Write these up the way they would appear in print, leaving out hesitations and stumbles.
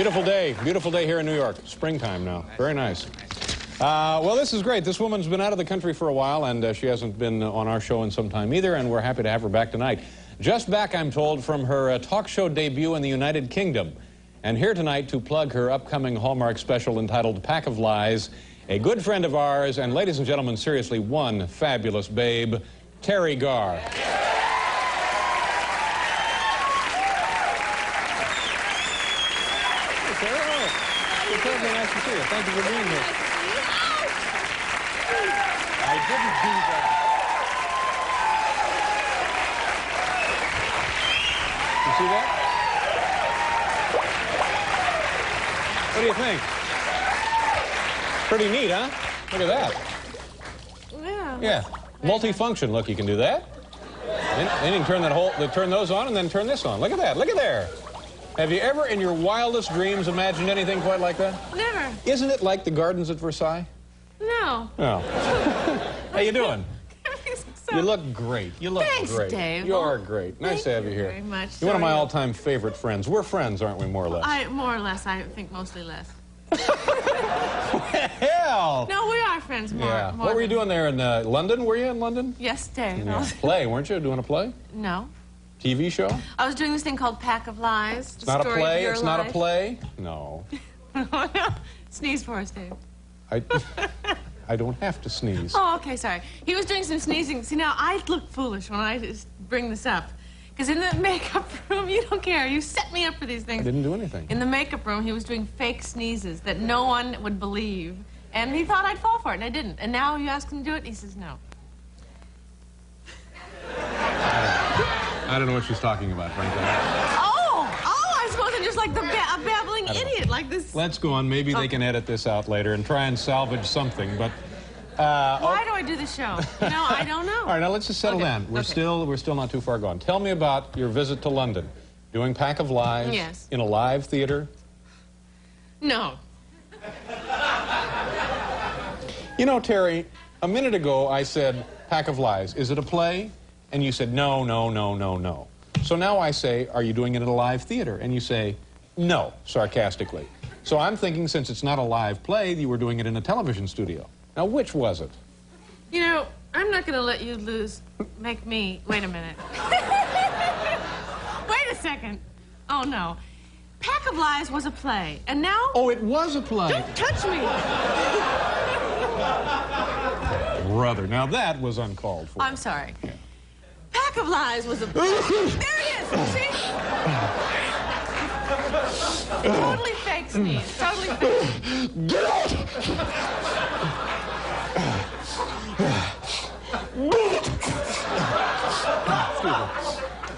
Beautiful day here in New York. Springtime now. Very nice. Well, this is great. This woman's been out of the country for a while, and she hasn't been on our show in some time either, and we're happy to have her back tonight. Just back, I'm told, from her talk show debut in the United Kingdom. And here tonight to plug her upcoming Hallmark special entitled Pack of Lies, a good friend of ours, and ladies and gentlemen, seriously, one fabulous babe, Teri Garr. Nice to see you. Thank you for being here. I didn't do that. You see that? What do you think? Pretty neat, huh? Look at that. Yeah. Yeah. Multifunction. Look, you can do that. Then you can turn those on and then turn this on. Look at that. Look at there. Have you ever, in your wildest dreams, imagined anything quite like that? Never. Isn't it like the gardens at Versailles? No. No. How you doing? So... You look great. You look Thanks, great. Dave. You are great. Nice to have you here. Very much. You're one of my all-time favorite friends. We're friends, aren't we, more or less? More or less. I think mostly less. Hell! No, we are friends more. Yeah. More What were you doing there in London? Were you in London? Yes, Dave. Yeah. Play, weren't you? Doing a play? No. TV show? I was doing this thing called Pack of Lies. It's not a play? It's not a play? No. Sneeze for us, Dave. I don't have to sneeze. Oh, okay, sorry. He was doing some sneezing. See, now, I look foolish when I just bring this up. Because in the makeup room, you don't care. You set me up for these things. I didn't do anything. In the makeup room, he was doing fake sneezes that no one would believe. And he thought I'd fall for it, and I didn't. And now you ask him to do it, and he says no. I don't know what she's talking about, frankly. Oh, I suppose I'm just like a babbling idiot like this. Let's go on. Maybe they can edit this out later and try and salvage something, but... Why do I do the show? No, I don't know. All right, now let's just settle down. We're still not too far gone. Tell me about your visit to London. Doing Pack of Lies? Yes. In a live theater? No. You know, Teri, a minute ago I said, Pack of Lies, is it a play? And you said, no, no, no, no, no. So now I say, are you doing it at a live theater? And you say, no, sarcastically. So I'm thinking, since it's not a live play, you were doing it in a television studio. Now, which was it? You know, I'm not going to let you make me... Wait a minute. Wait a second. Oh, no. Pack of Lies was a play, and now... Oh, it was a play. Don't touch me. Brother, now that was uncalled for. I'm sorry. Yeah. Pack of Lies was a... There he is! See? Totally fake sneeze. Totally fake. Get out! Excuse me.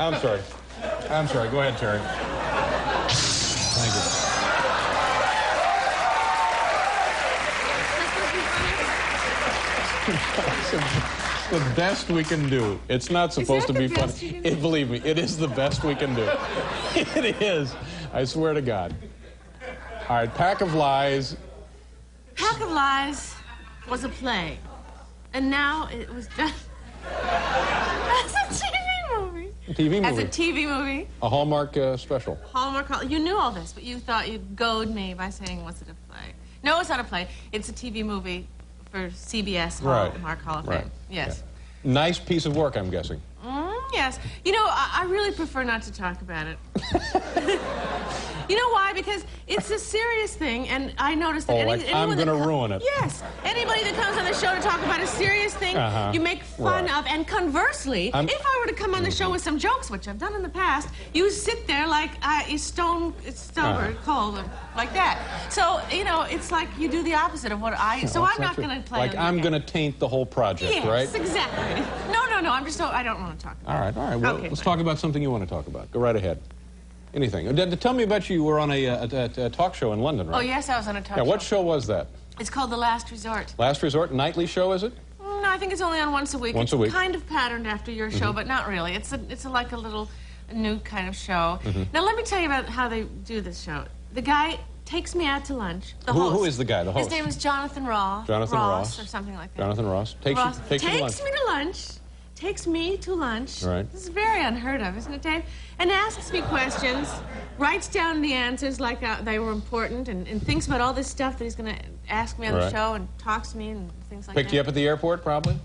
I'm sorry. I'm sorry. Go ahead, Teri. Thank you. It's the best we can do. It's not supposed to be funny. Believe me, it is the best we can do. It is. I swear to God. All right, Pack of Lies. Pack of Lies was a play. And now it was done as a TV movie. A TV movie? As a TV movie. A Hallmark special. Hallmark. You knew all this, but you thought you'd goad me by saying, was it a play? No, it's not a play. It's a TV movie for CBS Hallmark Hall of Fame. Yes. Yeah. Nice piece of work, I'm guessing. Yes. You know, I really prefer not to talk about it. You know why? Because it's a serious thing, and I noticed that I'm going to ruin it. Yes. Anybody that comes on the show to talk about a serious thing, you make fun of. And conversely, if I were to come on the show with some jokes, which I've done in the past, you sit there like stone cold, like that. So, you know, it's like you do the opposite of what I... So I'm not going to play... Like I'm going to taint the whole project, right? Yes, exactly. No, I'm just so... I don't want to talk about it. All right. Well, let's talk about something you want to talk about. Go right ahead. Anything. Tell me about you were on a talk show in London, right? Oh, yes, I was on a talk show. Yeah, what show was that? It's called The Last Resort. Last Resort? Nightly show, is it? No, I think it's only on once a week. Once a week. It's kind of patterned after your show, but not really. It's like a little new kind of show. Now, let me tell you about how they do this show. The guy takes me out to lunch. The host. Who is the guy, the host? His name is Jonathan Ross. Jonathan Ross. Or something like that. Jonathan Ross. Takes you to lunch. Takes me to lunch. takes me to lunch. Right. This is very unheard of, isn't it, Dave? And asks me questions, writes down the answers like they were important, and thinks about all this stuff that he's going to ask me on the show, and talks to me and things like that. Picked you up at the airport, probably?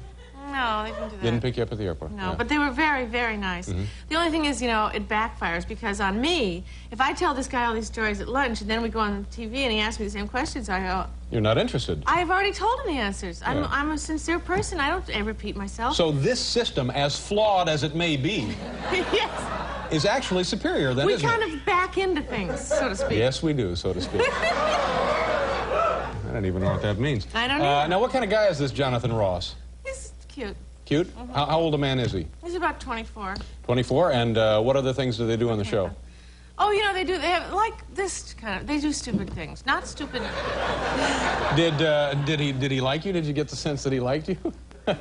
No, they didn't do that. Didn't pick you up at the airport? No, but they were very, very nice. The only thing is, you know, it backfires, because on me, if I tell this guy all these stories at lunch, and then we go on TV and he asks me the same questions, I go... You're not interested. I've already told him the answers. I'm a sincere person. I don't repeat myself. So this system, as flawed as it may be, yes, is actually superior, then, isn't it? We kind of back into things, so to speak. Yes, we do, so to speak. I don't even know what that means. I don't know. Now, what kind of guy is this Jonathan Ross? He's cute. Cute? How old a man is he? He's about 24. 24? And what other things do they do on the show? Oh, you know, they have, like, this kind of, they do stupid things. Not stupid. Did he like you? Did you get the sense that he liked you?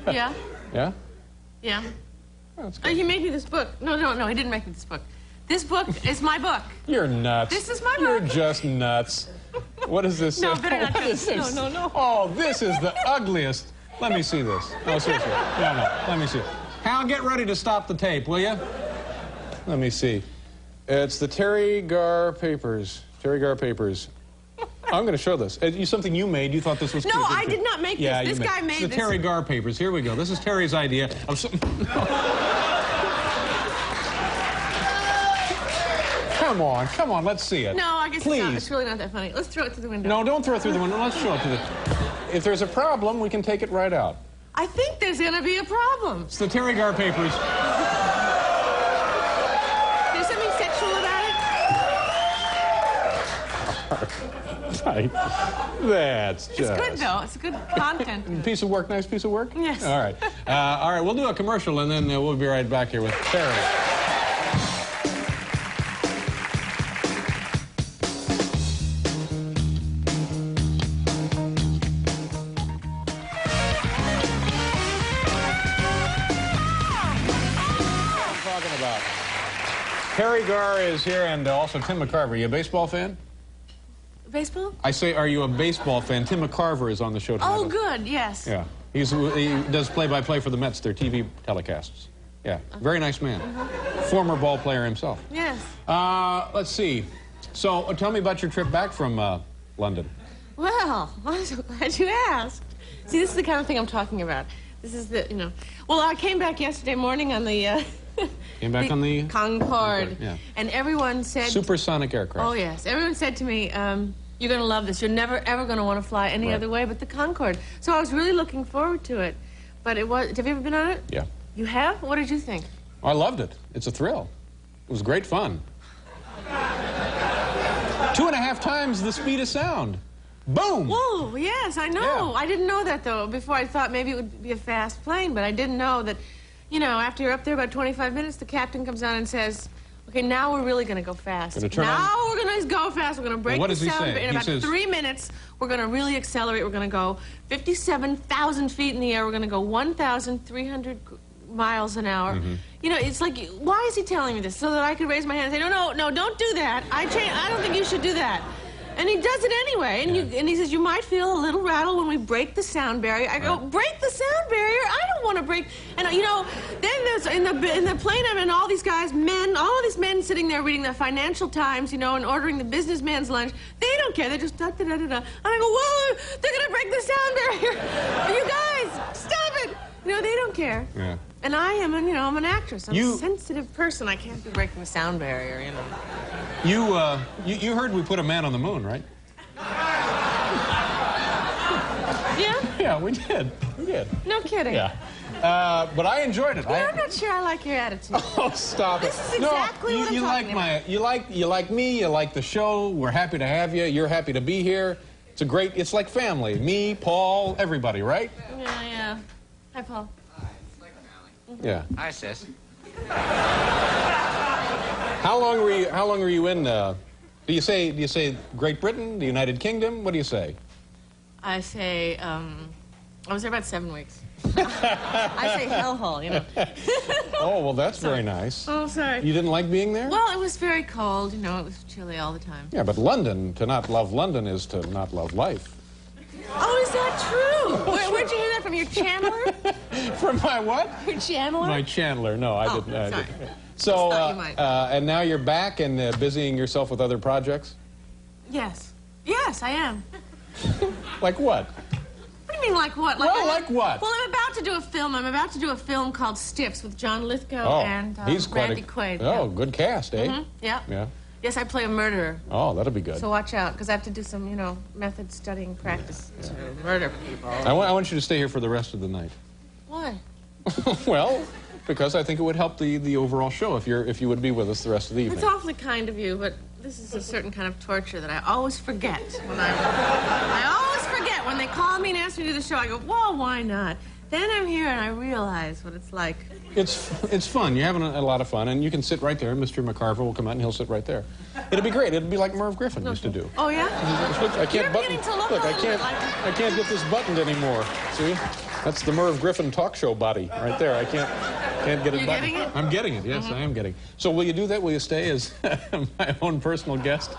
Yeah. Yeah? Yeah. Oh, that's good. He made me this book. No, he didn't make me this book. This book is my book. You're nuts. This is my book. You're just nuts. What is this? No, better not do this. No. Oh, this is the ugliest. Let me see this. No, seriously. No, let me see. Hal, get ready to stop the tape, will you? Let me see. It's the Teri Garr papers. Teri Garr papers. I'm going to show this. It's something you made. You thought this was cute. No, I did not make this. This guy made this. The Teri Garr papers. Here we go. This is Terry's idea of some... Come on. Let's see it. No, I guess Please. it's really not that funny. Let's throw it through the window. No, don't throw it through the window. Let's show it to the... If there's a problem, we can take it right out. I think there's going to be a problem. It's the Teri Garr papers. There's something sexual about it? That's just... It's good, though. It's good content. Piece of work, nice piece of work? Yes. All right. All right, we'll do a commercial, and then we'll be right back here with Teri. Teri Garr is here, and also Tim McCarver. Are you a baseball fan? Baseball? I say, are you a baseball fan? Tim McCarver is on the show tonight. Oh, good, yes. Yeah. He does play-by-play for the Mets, their TV telecasts. Yeah, very nice man. Former ball player himself. Yes. Let's see. So, tell me about your trip back from London. Well, I'm so glad you asked. See, this is the kind of thing I'm talking about. This is the, you know... Well, I came back yesterday morning on the... Came back on the... Concorde. Yeah. And everyone said... Supersonic aircraft. Oh, yes. Everyone said to me, you're going to love this. You're never, ever going to want to fly any other way but the Concorde. So I was really looking forward to it. But it was... Have you ever been on it? Yeah. You have? What did you think? I loved it. It's a thrill. It was great fun. 2.5 times the speed of sound. Boom! Whoa, yes, I know. Yeah. I didn't know that, though. Before, I thought maybe it would be a fast plane, but I didn't know that, you know, after you're up there about 25 minutes, the captain comes on and says, okay, now we're really going to go fast. We're going to go fast. We're going to break the sound. In about 3 minutes, we're going to really accelerate. We're going to go 57,000 feet in the air. We're going to go 1,300 miles an hour. You know, it's like, why is he telling me this? So that I could raise my hand and say, no, don't do that. I don't think you should do that. And he does it anyway. And he says, you might feel a little rattle when we break the sound barrier. I go, break the sound barrier? I don't want to break. And, you know, then there's, in the plane I'm in, all these guys, all these men sitting there reading the Financial Times, you know, and ordering the businessman's lunch. They don't care. They just da-da-da-da-da. And I go, whoa, they're going to break the sound barrier. You guys, stop it. You know, they don't care. Yeah. And I am, you know, I'm an actress. I'm a sensitive person. I can't be breaking the sound barrier, you know. You heard we put a man on the moon, right? Yeah? Yeah, we did. We did. No kidding. Yeah. But I enjoyed it. Yeah, I'm not sure I like your attitude. Oh, stop it. This is exactly what I'm talking about. You like me, you like the show. We're happy to have you. You're happy to be here. It's like family. Me, Paul, everybody, right? Yeah. Hi, Paul. Yeah. Hi, sis. How long were you in? Do you say Great Britain, the United Kingdom? What do you say? I say I was there about 7 weeks. I say hellhole, you know. Oh, well, that's very nice. Oh, sorry. You didn't like being there? Well, it was very cold. You know, it was chilly all the time. Yeah, but London, to not love London is to not love life. Oh, is that true? Where'd you hear that from? Your channeler? From my what? Your Chandler? My Chandler. No, I didn't. Sorry. So, and now you're back and busying yourself with other projects? Yes. Yes, I am. Like what? What do you mean, like what? Like what? Well, I'm about to do a film. I'm about to do a film called Stiffs with John Lithgow and Randy Quaid. Oh, good cast, eh? Mm-hmm. Yeah. Yeah. Yes, I play a murderer. Oh, that'll be good. So watch out, because I have to do some, you know, method studying practice to murder people. I want you to stay here for the rest of the night. Why? Well, because I think it would help the overall show if you would be with us the rest of the evening. It's awfully kind of you, but this is a certain kind of torture that I always forget when I always forget when they call me and ask me to do the show. I go, well, why not? Then I'm here and I realize what it's like. It's fun. You're having a lot of fun, and you can sit right there. Mr. McCarver will come out and he'll sit right there. It'll be great. It'll be like Merv Griffin used to do. Oh yeah? I can't button. Look, I can't get this buttoned anymore. See? That's the Merv Griffin talk show body right there. I can't get it buttoned. You're getting it? I'm getting it. Yes, I am getting it. So will you do that? Will you stay as my own personal guest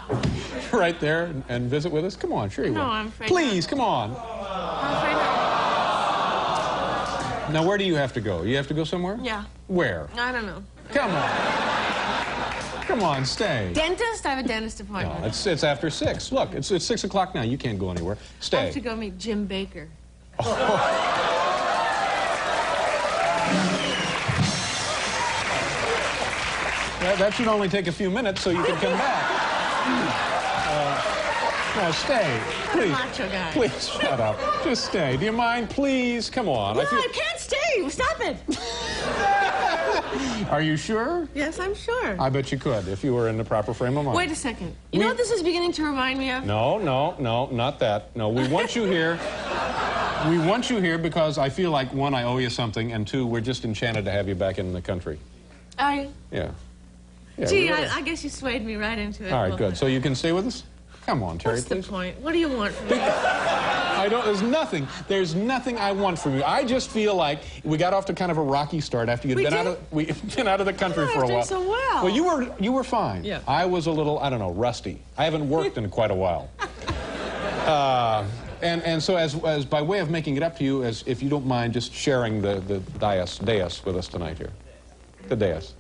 right there and visit with us? Come on, sure you will. No, I'm afraid Please, not. come on. I'm afraid not. Now, where do you have to go? You have to go somewhere? Yeah. Where? I don't know. Come on. Come on, stay. Dentist? I have a dentist appointment. No, it's after 6. Look, it's 6 o'clock now. You can't go anywhere. Stay. I have to go meet Jim Baker. That should only take a few minutes so you can come back. Now, stay. Please. Macho guy. Please, shut up. Just stay. Do you mind? Please, come on. No, I can't stay. Stop it. Are you sure? Yes, I'm sure. I bet you could if you were in the proper frame of mind. Wait a second. You know what this is beginning to remind me of? No, not that. No, we want you here. We want you here because I feel like, one, I owe you something, and two, we're just enchanted to have you back in the country. Are you? Yeah. Gee, I guess you swayed me right into it. All right, good. So you can stay with us? Come on, Terry, What's the point? What do you want from me? There's nothing I want from you. I just feel like we got off to kind of a rocky start after you'd been out of the country for a while. So well. Well, you were fine. Yeah. I was a little, I don't know, rusty. I haven't worked in quite a while. And so as by way of making it up to you, as if you don't mind just sharing the dais with us tonight here. The dais.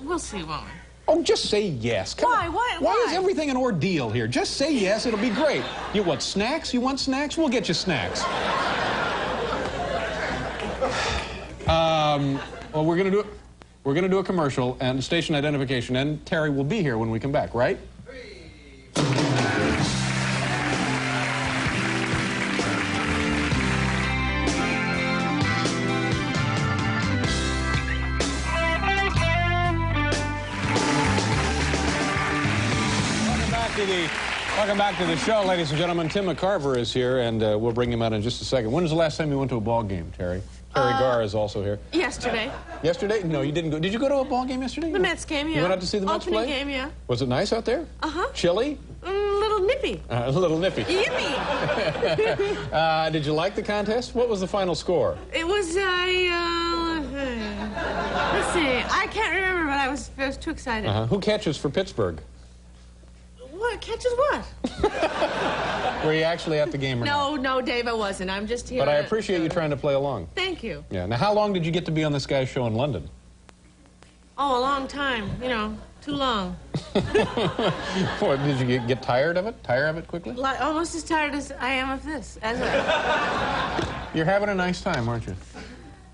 We'll see, won't we? Oh, just say yes. Come on. Why is everything an ordeal here? Just say yes. It'll be great. You want snacks? You want snacks? We'll get you snacks. Well, we're gonna do a commercial and station identification, and Terry will be here when we come back, right? Welcome back to the show, ladies and gentlemen. Tim McCarver is here, and we'll bring him out in just a second. When was the last time you went to a ball game, Terry? Teri Garr is also here. Yesterday. Yesterday? No, you didn't go. Did you go to a ball game yesterday? The Mets game, yeah. You went out to see the Mets play? Opening game, yeah. Was it nice out there? Uh-huh. Chilly? A little nippy. A little nippy. Yippee! Did you like the contest? What was the final score? It was, let's see. I can't remember, but I was too excited. Who catches for Pittsburgh? What? Catches what? Were you actually at the game or not? No, Dave, I wasn't. I'm just here. But I appreciate you trying to play along. Thank you. Yeah. Now, how long did you get to be on this guy's show in London? Oh, a long time. You know, too long. What, did you get tired of it? Tire of it quickly? Almost as tired as I am of this. You're having a nice time, aren't you?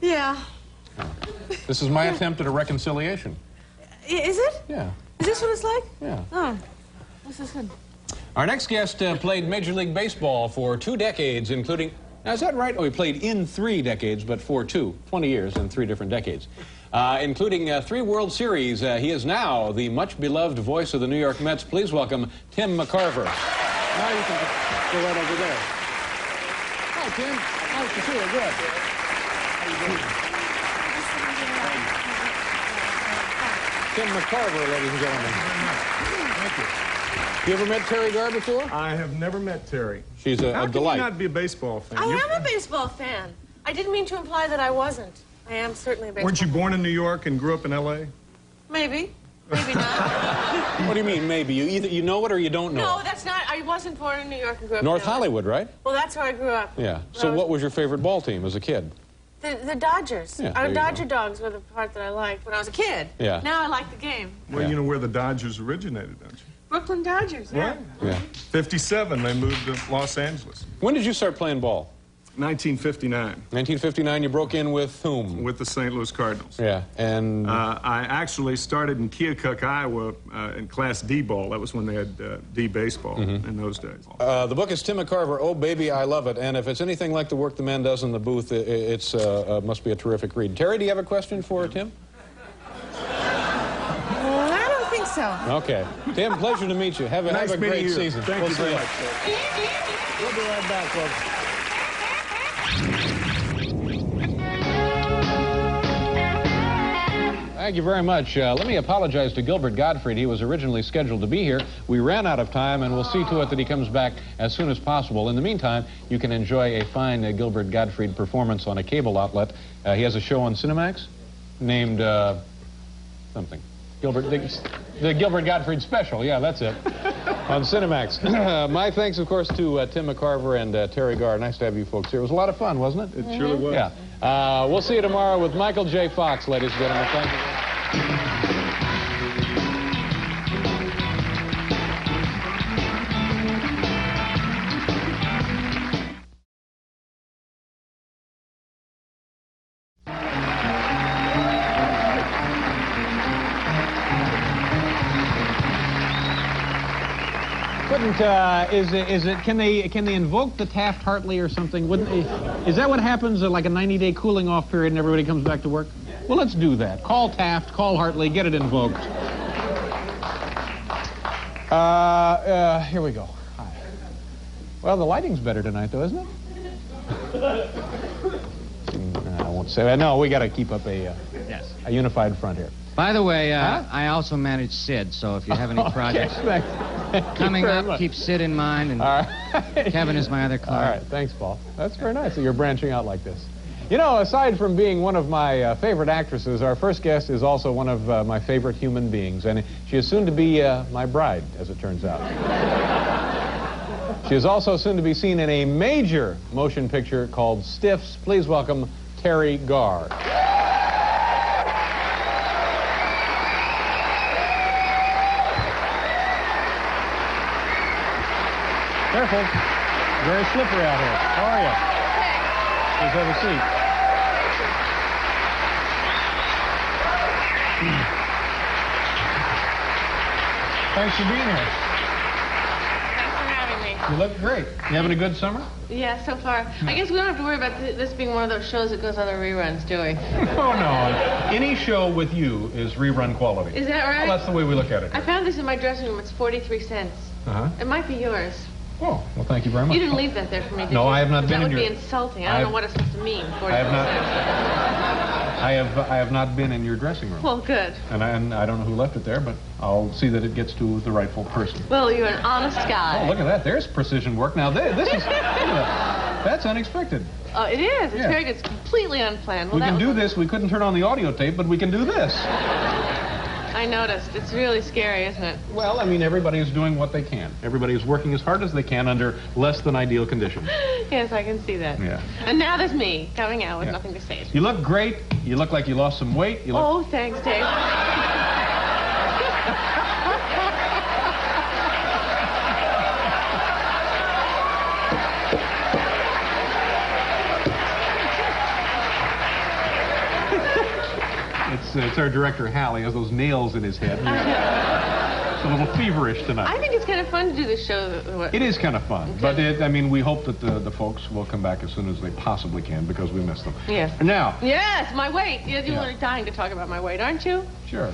Yeah. This is my attempt at a reconciliation. Is it? Yeah. Is this what it's like? Yeah. Oh, this is good. Our next guest played Major League Baseball for 2 decades, including... Now, is that right? Oh, he played in 3 decades, but for 20 years in 3 different decades. Including 3 World Series. He is now the much-beloved voice of the New York Mets. Please welcome Tim McCarver. Now you can go right over there. Hi, Tim. Nice to see you. Good. How you doing? Tim McCarver, ladies and gentlemen. Thank you. You ever met Teri Garr before? I have never met Terry. She's a delight. How can you not be a baseball fan? I am a baseball fan. I didn't mean to imply that I wasn't. I am certainly a baseball Weren't you fan. born in New York and grew up in L.A.? Maybe. Maybe not. What do you mean, maybe? You know it or you don't know No, it? that's not. I wasn't born in New York and grew up North in LA. Hollywood, right? Well, that's where I grew up. Yeah. So what was your favorite ball team as a kid? The Dodgers. Yeah, Our there you Dodger go. dogs were the part that I liked when I was a kid. Yeah. Now I like the game. Well, Yeah. you know where the Dodgers originated, don't you? Brooklyn Dodgers, yeah. Right. Yeah. 57, they moved to Los Angeles. When did you start playing ball? 1959, 1959, you broke in with whom? with the St. Louis Cardinals. Yeah, and... I actually started in Keokuk, Iowa, in Class D ball. That was when they had D baseball in those days. the book is Tim McCarver, Oh Baby, I Love It, and if it's anything like the work the man does in the booth, it's must be a terrific read. Terry, do you have a question for Tim? I don't think so. Okay. Tim, pleasure to meet you. Have a Nice meeting great you. season. Thank We'll you see very you. much. We'll be right back, folks. Thank you very much. Let me apologize to Gilbert Gottfried. He was originally scheduled to be here. We ran out of time, and we'll see to it that he comes back as soon as possible. In the meantime, you can enjoy a fine Gilbert Gottfried performance on a cable outlet. He has a show on Cinemax named something. The Gilbert Gottfried Special. Yeah, that's it. On Cinemax. My thanks, of course, to Tim McCarver and Teri Garr. Nice to have you folks here. It was a lot of fun, wasn't it? It surely was. Yeah. We'll see you tomorrow with Michael J. Fox, ladies and gentlemen. Thank you. Can they invoke the Taft-Hartley or something? Is that what happens, like a 90-day cooling off period and everybody comes back to work? Well, let's do that. Call Taft, call Hartley, get it invoked. Here we go. Hi. Well, the lighting's better tonight, though, isn't it? I won't say that. No, we got to keep up a unified front here. By the way, I also manage Sid, so if you have any projects coming up, keep Sid in mind, and Kevin is my other client. All right, thanks, Paul. That's very nice that you're branching out like this. You know, aside from being one of my favorite actresses, our first guest is also one of my favorite human beings, and she is soon to be my bride, as it turns out. She is also soon to be seen in a major motion picture called Stiffs. Please welcome Teri Garr. Careful. Very slippery out here. How are you? Please have a seat. Thanks for being here. Thanks for having me. You look great. You having a good summer? Yeah, so far. I guess we don't have to worry about this being one of those shows that goes on the reruns, do we? Oh, no. Any show with you is rerun quality. Is that right? Well, that's the way we look at it. I found this in my dressing room. It's 43 cents. Uh-huh. It might be yours. Oh, well, thank you very much. You didn't leave that there for me, did you? No, I have not been in your... That would be insulting. I don't know what it's supposed to mean, 43 I have not... cents. I have not been in your dressing room. Well, good. And I don't know who left it there, but I'll see that it gets to the rightful person. Well, you're an honest guy. Oh, look at that. There's precision work. Now, this is... look at that. That's unexpected. Oh, it is. It's Yeah. very good. It's completely unplanned. Well, We can do this. We couldn't turn on the audio tape, but we can do this. I noticed. It's really scary, isn't it? Well, I mean, everybody is doing what they can. Everybody is working as hard as they can under less than ideal conditions. Yes, I can see that. Yeah. And now there's me coming out with Yeah. nothing to say. You look great. You look like you lost some weight. You look... Oh, thanks, Dave. It's our director, Hal. He has those nails in his head. It's a little feverish tonight. I think it's kind of fun to do this show. It is kind of fun. Okay. But, I mean, we hope that the folks will come back as soon as they possibly can because we miss them. Yes. Now. Yes, my weight. You're Yeah. dying to talk about my weight, aren't you? Sure.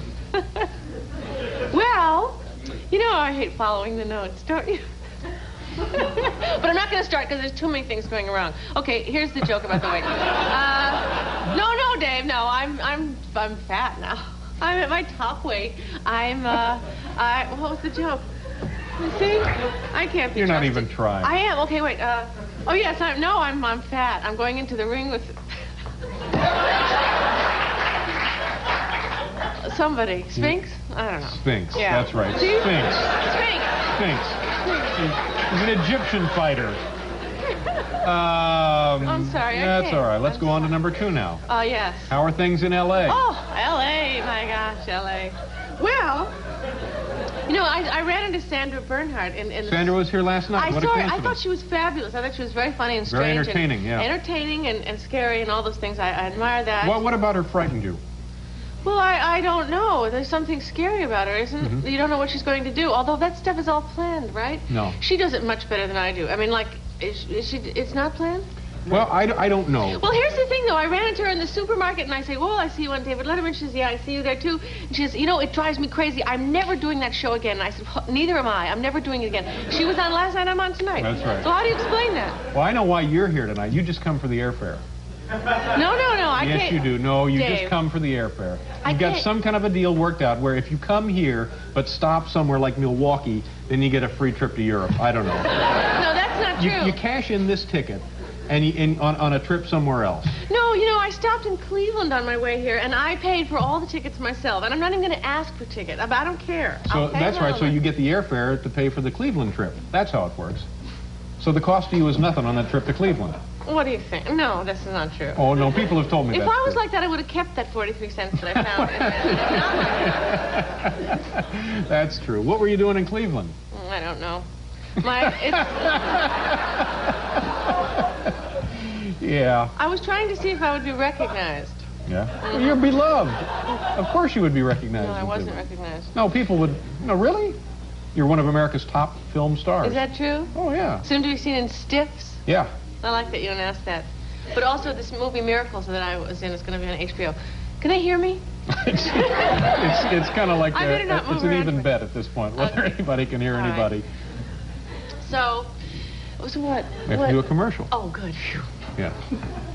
Well, you know I hate following the notes, don't you? But I'm not going to start because there's too many things going wrong. Okay, here's the joke about the weight. No, Dave. No, I'm fat now. I'm at my top weight. What was the joke? You see? I can't be You're not trusted. even trying. I am. Okay, wait. Oh yes, I'm fat. I'm going into the ring with somebody. Sphinx? I don't know. Sphinx. Yeah. That's right. See? Sphinx. Sphinx. Sphinx. He's an Egyptian fighter. I'm sorry. That's all right. Let's go on to number 2 now. Oh, yes. How are things in L.A.? Oh, L.A. My gosh, L.A. Well, you know, I ran into Sandra Bernhard in Sandra was here last night. I What saw a her. I coincidence. thought she was fabulous. I thought she was very funny and strange. Very entertaining, yeah. Entertaining and scary and all those things. I admire that. What about her frightened you? Well, I don't know. There's something scary about her, isn't You don't know what she's going to do. Although that stuff is all planned, right? No. She does it much better than I do. I mean, like, it's not planned? Well, I don't know. Well, here's the thing, though. I ran into her in the supermarket, and I say, well, I see you on David Letterman. She says, yeah, I see you there, too. And she says, you know, it drives me crazy. I'm never doing that show again. And I said, well, neither am I. I'm never doing it again. She was on last night. I'm on tonight. That's right. So how do you explain that? Well, I know why you're here tonight. You just come for the airfare. No, I can't. Yes, you do. No, you Dave. just come for the airfare. I You've got can't. some kind of a deal worked out where if you come here but stop somewhere like Milwaukee, then you get a free trip to Europe. I don't know. No, that's not true. You cash in this ticket and on a trip somewhere else. No, you know, I stopped in Cleveland on my way here, and I paid for all the tickets myself. And I'm not even going to ask for tickets. I don't care. So that's right. So you get the airfare to pay for the Cleveland trip. That's how it works. So the cost to you is nothing on that trip to Cleveland. What do you think? No, this is not true. Oh, no, people have told me that. If I was like that, I would have kept that 43 cents that I found. It's not like that. That's true. What were you doing in Cleveland? I don't know. Yeah. I was trying to see if I would be recognized. Yeah. Well, you're beloved. Of course you would be recognized. No, I in wasn't Cleveland. recognized. No, people would... No, really? You're one of America's top film stars. Is that true? Oh, yeah. Soon to be seen in Stiffs? Yeah. I like that you don't ask that. But also this movie Miracles that I was in is going to be on HBO. Can they hear me? It's kind of like I better not move it's an around. even bet at this point, whether anybody can hear anybody. So what? We have to do a commercial. Oh, good. Phew. Yeah.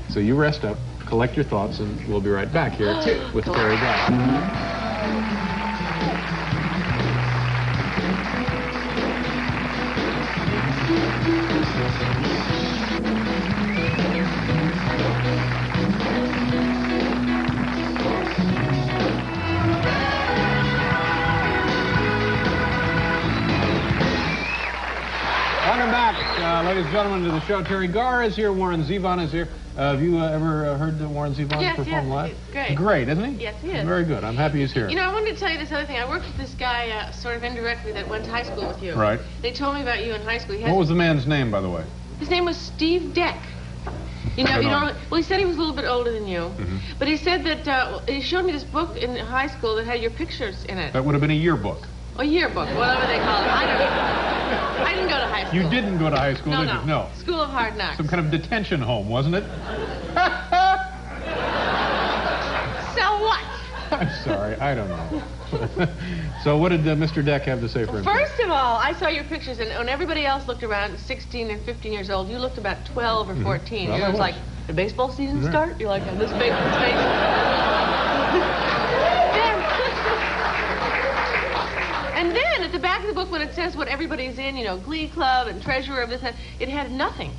So you rest up, collect your thoughts, and we'll be right back here with Teri Garr. Welcome back, ladies and gentlemen, to the show. Teri Garr is here. Warren Zevon is here. Have you ever heard Warren Zevon perform live? It's great. Great, isn't he? Yes, he is. Very good. I'm happy he's here. You know, I wanted to tell you this other thing. I worked with this guy sort of indirectly that went to high school with you. Right. They told me about you in high school. What was the man's name, by the way? His name was Steve Deck. You know, well, he said he was a little bit older than you. But he said that he showed me this book in high school that had your pictures in it. That would have been a yearbook. A yearbook, whatever they call it. I don't know. I didn't go to high school. You didn't go to high school, did you? No. School of Hard Knocks. Some kind of detention home, wasn't it? So what? I'm sorry, I don't know. So what did Mr. Deck have to say for himself? First of all, I saw your pictures, and when everybody else looked around 16 and 15 years old, you looked about 12 or 14. Well, It was like, the baseball season start? You're like, this And then at the back of the book, when it says what everybody's in, you know, Glee Club and Treasurer of this, it had nothing.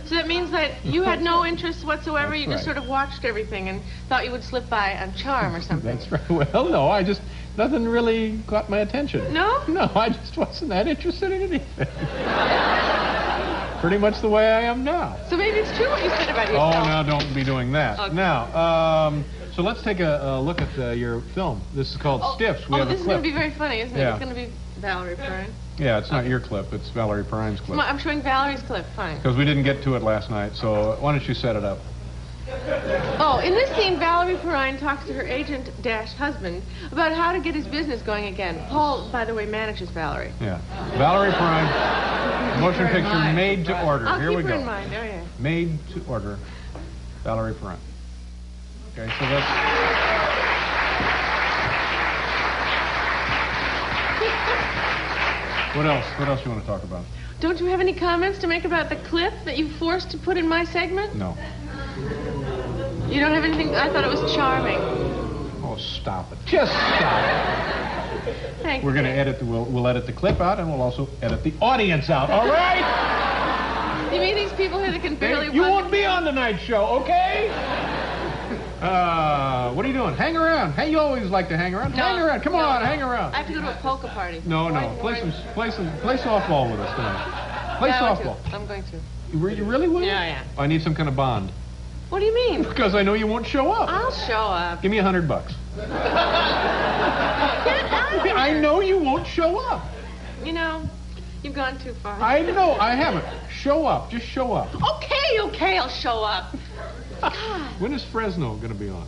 So that means that you had no interest whatsoever. That's you just right. sort of watched everything and thought you would slip by on charm or something. That's right. Well, no, nothing really caught my attention. No? No, I just wasn't that interested in anything. Pretty much the way I am now. So maybe it's true what you said about yourself. Oh, now don't be doing that. Okay. Now, so let's take a look at your film. This is called Stiffs. We have this a is clip. going to be very funny, isn't it? Yeah. It's going to be Valerie Perrine. Yeah, it's not your clip. It's Valerie Perrine's clip. I'm showing Valerie's clip. Fine. Because we didn't get to it last night, so why don't you set it up? Oh, in this scene, Valerie Perrine talks to her agent-husband about how to get his business going again. Paul, by the way, manages Valerie. Yeah. Valerie Perrine, motion picture Made to Order. I'll Here keep we her go. in mind. Oh, yeah. Made to Order, Valerie Perrine. Okay, so that's... What else? What else you want to talk about? Don't you have any comments to make about the clip that you forced to put in my segment? No. You don't have anything? I thought it was charming. Oh, stop it. Just stop it. Thank We're you. going to edit, we'll edit the clip out, and we'll also edit the audience out, all right? You mean these people here that can barely... You won't be on tonight's show, okay? What are you doing? Hang around. Hey, you always like to hang around. No, hang around. Come on, hang around. I have to go to a polka party. No. Play softball with us tonight. Play Yeah, softball. I'm going to. You really will? Yeah. I need some kind of bond. What do you mean? Because I know you won't show up. I'll show up. Give me $100. Get out. I know you won't show up. You know, you've gone too far. I know, I haven't. Show up. Just show up. Okay, I'll show up. God. When is Fresno going to be on?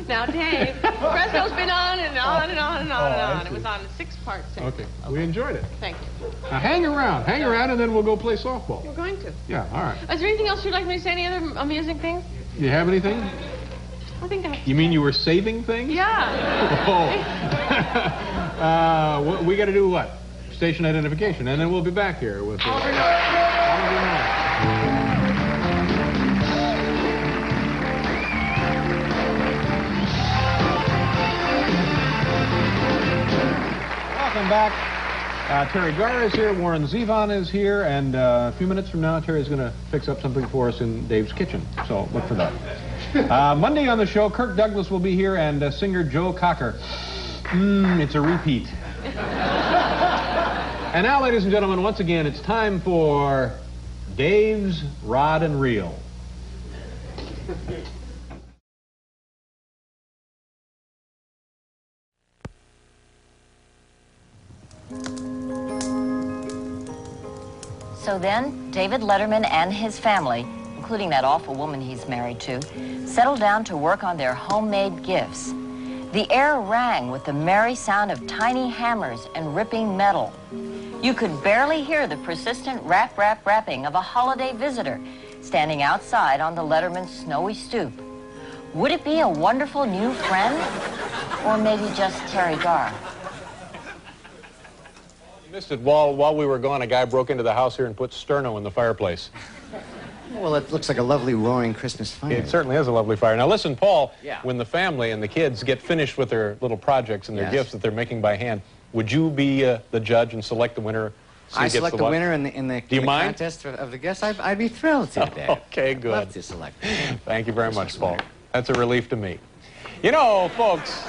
Now, Dave, Fresno's been on and on and on and on and on. It was on a 6-part series. Okay, we enjoyed it. Thank you. Now hang around, and then we'll go play softball. We're going to. Yeah, all right. Is there anything else you'd like me to say? Any other amusing things? You have anything? I think I... You mean you were saving things? Yeah. Oh. We got to do what? Station identification, and then we'll be back here with... Oliver North. Welcome back. Teri Garr is here, Warren Zevon is here, and a few minutes from now, Terry's going to fix up something for us in Dave's kitchen, so look for that. Monday on the show, Kirk Douglas will be here, and singer Joe Cocker. It's a repeat. And now, ladies and gentlemen, once again, it's time for Dave's Rod and Reel. So then, David Letterman and his family, including that awful woman he's married to, settled down to work on their homemade gifts. The air rang with the merry sound of tiny hammers and ripping metal. You could barely hear the persistent rapping of a holiday visitor standing outside on the Letterman's snowy stoop. Would it be a wonderful new friend? Or maybe just Teri Garr? Missed it. While we were gone, a guy broke into the house here and put sterno in the fireplace. Well, it looks like a lovely roaring Christmas fire. It certainly is a lovely fire. Now listen, Paul, Yeah. when the family and the kids get finished with their little projects and their Yes. gifts that they're making by hand, would you be the judge and select the winner? I select the winner in the mind? contest of the guests. I'd be thrilled to, Dave. Okay, good. I'd love to select. Thank you very much, Christmas Paul. winner. That's a relief to me. You know, folks,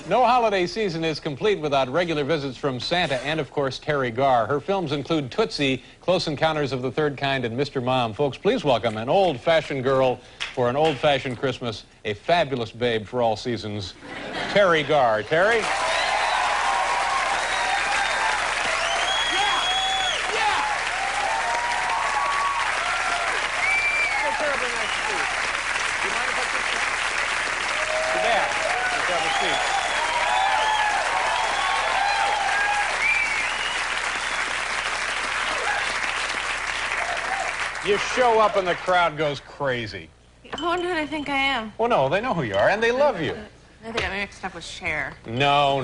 no holiday season is complete without regular visits from Santa and, of course, Teri Garr. Her films include Tootsie, Close Encounters of the Third Kind, and Mr. Mom. Folks, please welcome an old-fashioned girl for an old-fashioned Christmas, a fabulous babe for all seasons, Teri Garr. Teri? You show up and the crowd goes crazy. Who do they think I am? Well, no, they know who you are, and they love you. I think I'm mixed up with Cher. No.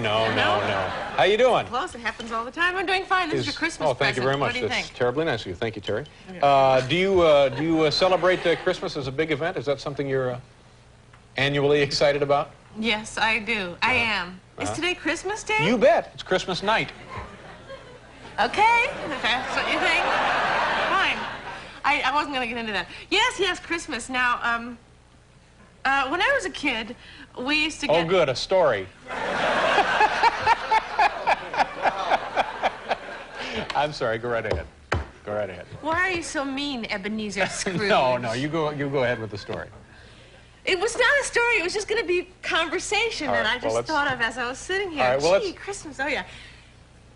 How you doing? Close. It happens all the time. I'm doing fine. This is your Christmas Oh, thank you very much. What do you That's think? terribly nice of you. Thank you, Teri. Do you celebrate Christmas as a big event? Is that something you're annually excited about? Yes, I do. I am. Is today Christmas Day? You bet. It's Christmas night. Okay. If that's what you think. Fine. I wasn't going to get into that. Yes, Christmas. Now, when I was a kid, we used to get... Oh, good, a story. I'm sorry, go right ahead. Go right ahead. Why are you so mean, Ebenezer Scrooge? No, you go ahead with the story. It was not a story. It was just going to be conversation that I just thought of as I was sitting here. All right, well, Gee, Christmas, oh yeah.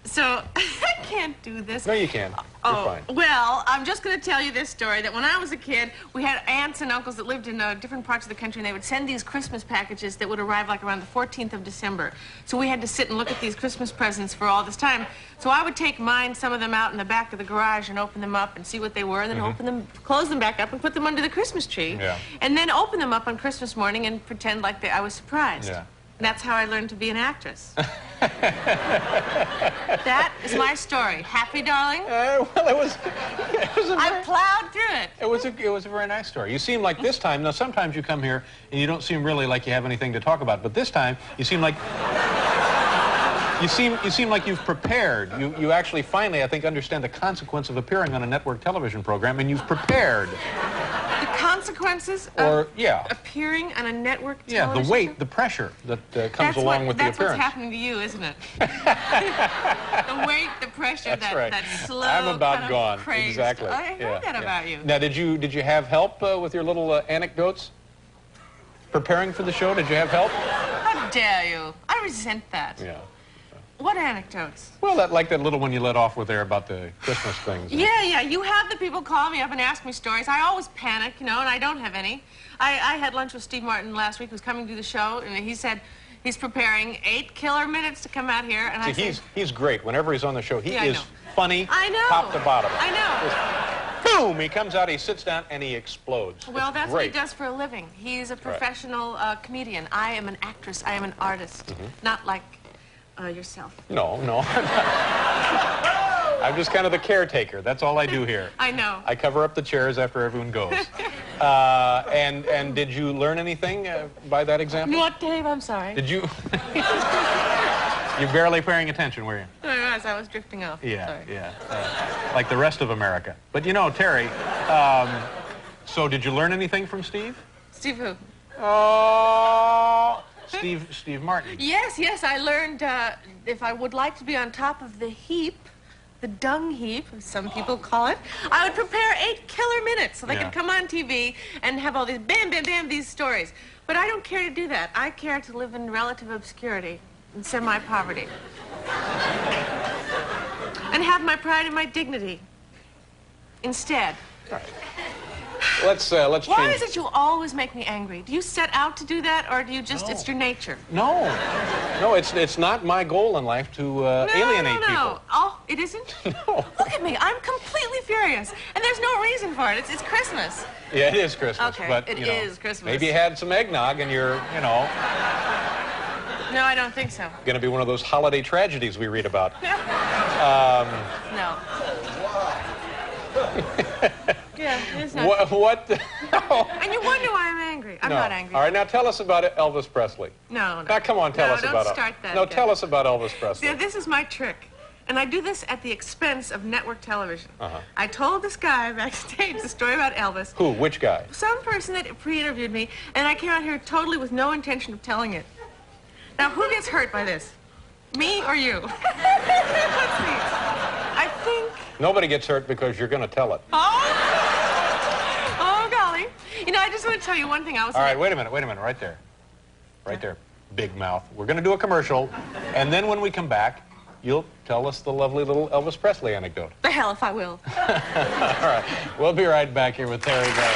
So, I can't do this. No, you can. You're fine. Well, I'm just going to tell you this story, that when I was a kid, we had aunts and uncles that lived in different parts of the country, and they would send these Christmas packages that would arrive like around the 14th of December. So we had to sit and look at these Christmas presents for all this time. So I would take some of them out in the back of the garage and open them up and see what they were, and then open them, close them back up and put them under the Christmas tree. Yeah. And then open them up on Christmas morning and pretend like I was surprised. Yeah. And that's how I learned to be an actress. That is my story. Happy, darling? Well, I plowed through it. It was a very nice story. You seem like this time, now sometimes you come here and you don't seem really like you have anything to talk about, but this time you seem like you seem like you've prepared. You actually finally, I think, understand the consequence of appearing on a network television program, and you've prepared. The consequences or of yeah, appearing on a network yeah, television the weight, the pressure that comes along with the appearance. That's what's happening to you, isn't it? The weight, the pressure, that slow I'm about kind of gone. craze. Exactly. I heard that about you. Now, did you have help with your little anecdotes? Preparing for the show, did you have help? How dare you? I resent that. Yeah. What anecdotes? Well, like that little one you let off with there about the Christmas things. Yeah, you have the people call me up and ask me stories. I always panic, you know, and I don't have any. I had lunch with Steve Martin last week, who's coming to the show, and he said he's preparing 8 killer minutes to come out here. And he's great. Whenever he's on the show, he is know. funny, I know. top to bottom. I know. Just, boom! He comes out, he sits down, and he explodes. Well, it's that's great. what he does for a living. He's a professional comedian. I am an actress. I am an artist. Not like yourself. No. I'm just kind of the caretaker. That's all I do here. I know. I cover up the chairs after everyone goes. And did you learn anything by that example? What, Dave? I'm sorry. Did you? You're barely paying attention, were you? I was drifting off. Yeah, sorry. yeah. Like the rest of America. But you know, Teri, so did you learn anything from Steve? Steve who? Oh, Steve Martin. Yes, I learned if I would like to be on top of the heap, the dung heap, as some people call it, I would prepare 8 killer minutes so they could come on TV and have all these bam, these stories. But I don't care to do that. I care to live in relative obscurity and semi-poverty. And have my pride and my dignity instead. All right. Let's change. Why is it you always make me angry? Do you set out to do that, or do you just, it's your nature? No, it's not my goal in life to alienate people. Oh, it isn't? No. Look at me, I'm completely furious, and there's no reason for it. It's Christmas. Yeah, it is Christmas. Okay, but, it is Christmas. Maybe you had some eggnog and you're, No, I don't think so. going to be one of those holiday tragedies we read about. No. Yeah, it's not. What? And you wonder why I'm angry. I'm not angry. All right, now tell us about Elvis Presley. No. Now, come on, tell us about it. Don't start that No, again. tell us about Elvis Presley. See, this is my trick. And I do this at the expense of network television. I told this guy backstage the story about Elvis. Who? Which guy? Some person that pre-interviewed me, and I came out here totally with no intention of telling it. Now, who gets hurt by this? Me or you? Let's see. I think... Nobody gets hurt because you're going to tell it. Oh, golly. You know, I just want to tell you one thing. All right, wait a minute, right there. Right there, big mouth. We're going to do a commercial, and then when we come back, you'll tell us the lovely little Elvis Presley anecdote. The hell if I will. All right, we'll be right back here with Teri Garr.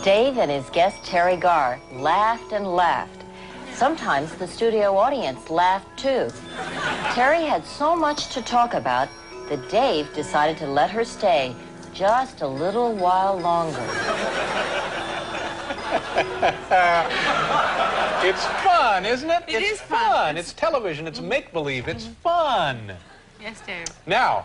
Dave and his guest Teri Garr laughed and laughed. Sometimes the studio audience laughed too. Teri had so much to talk about that Dave decided to let her stay just a little while longer. It's fun, isn't it? It It's is fun. It's television. It's make-believe. It's fun. Yes, Dave. Now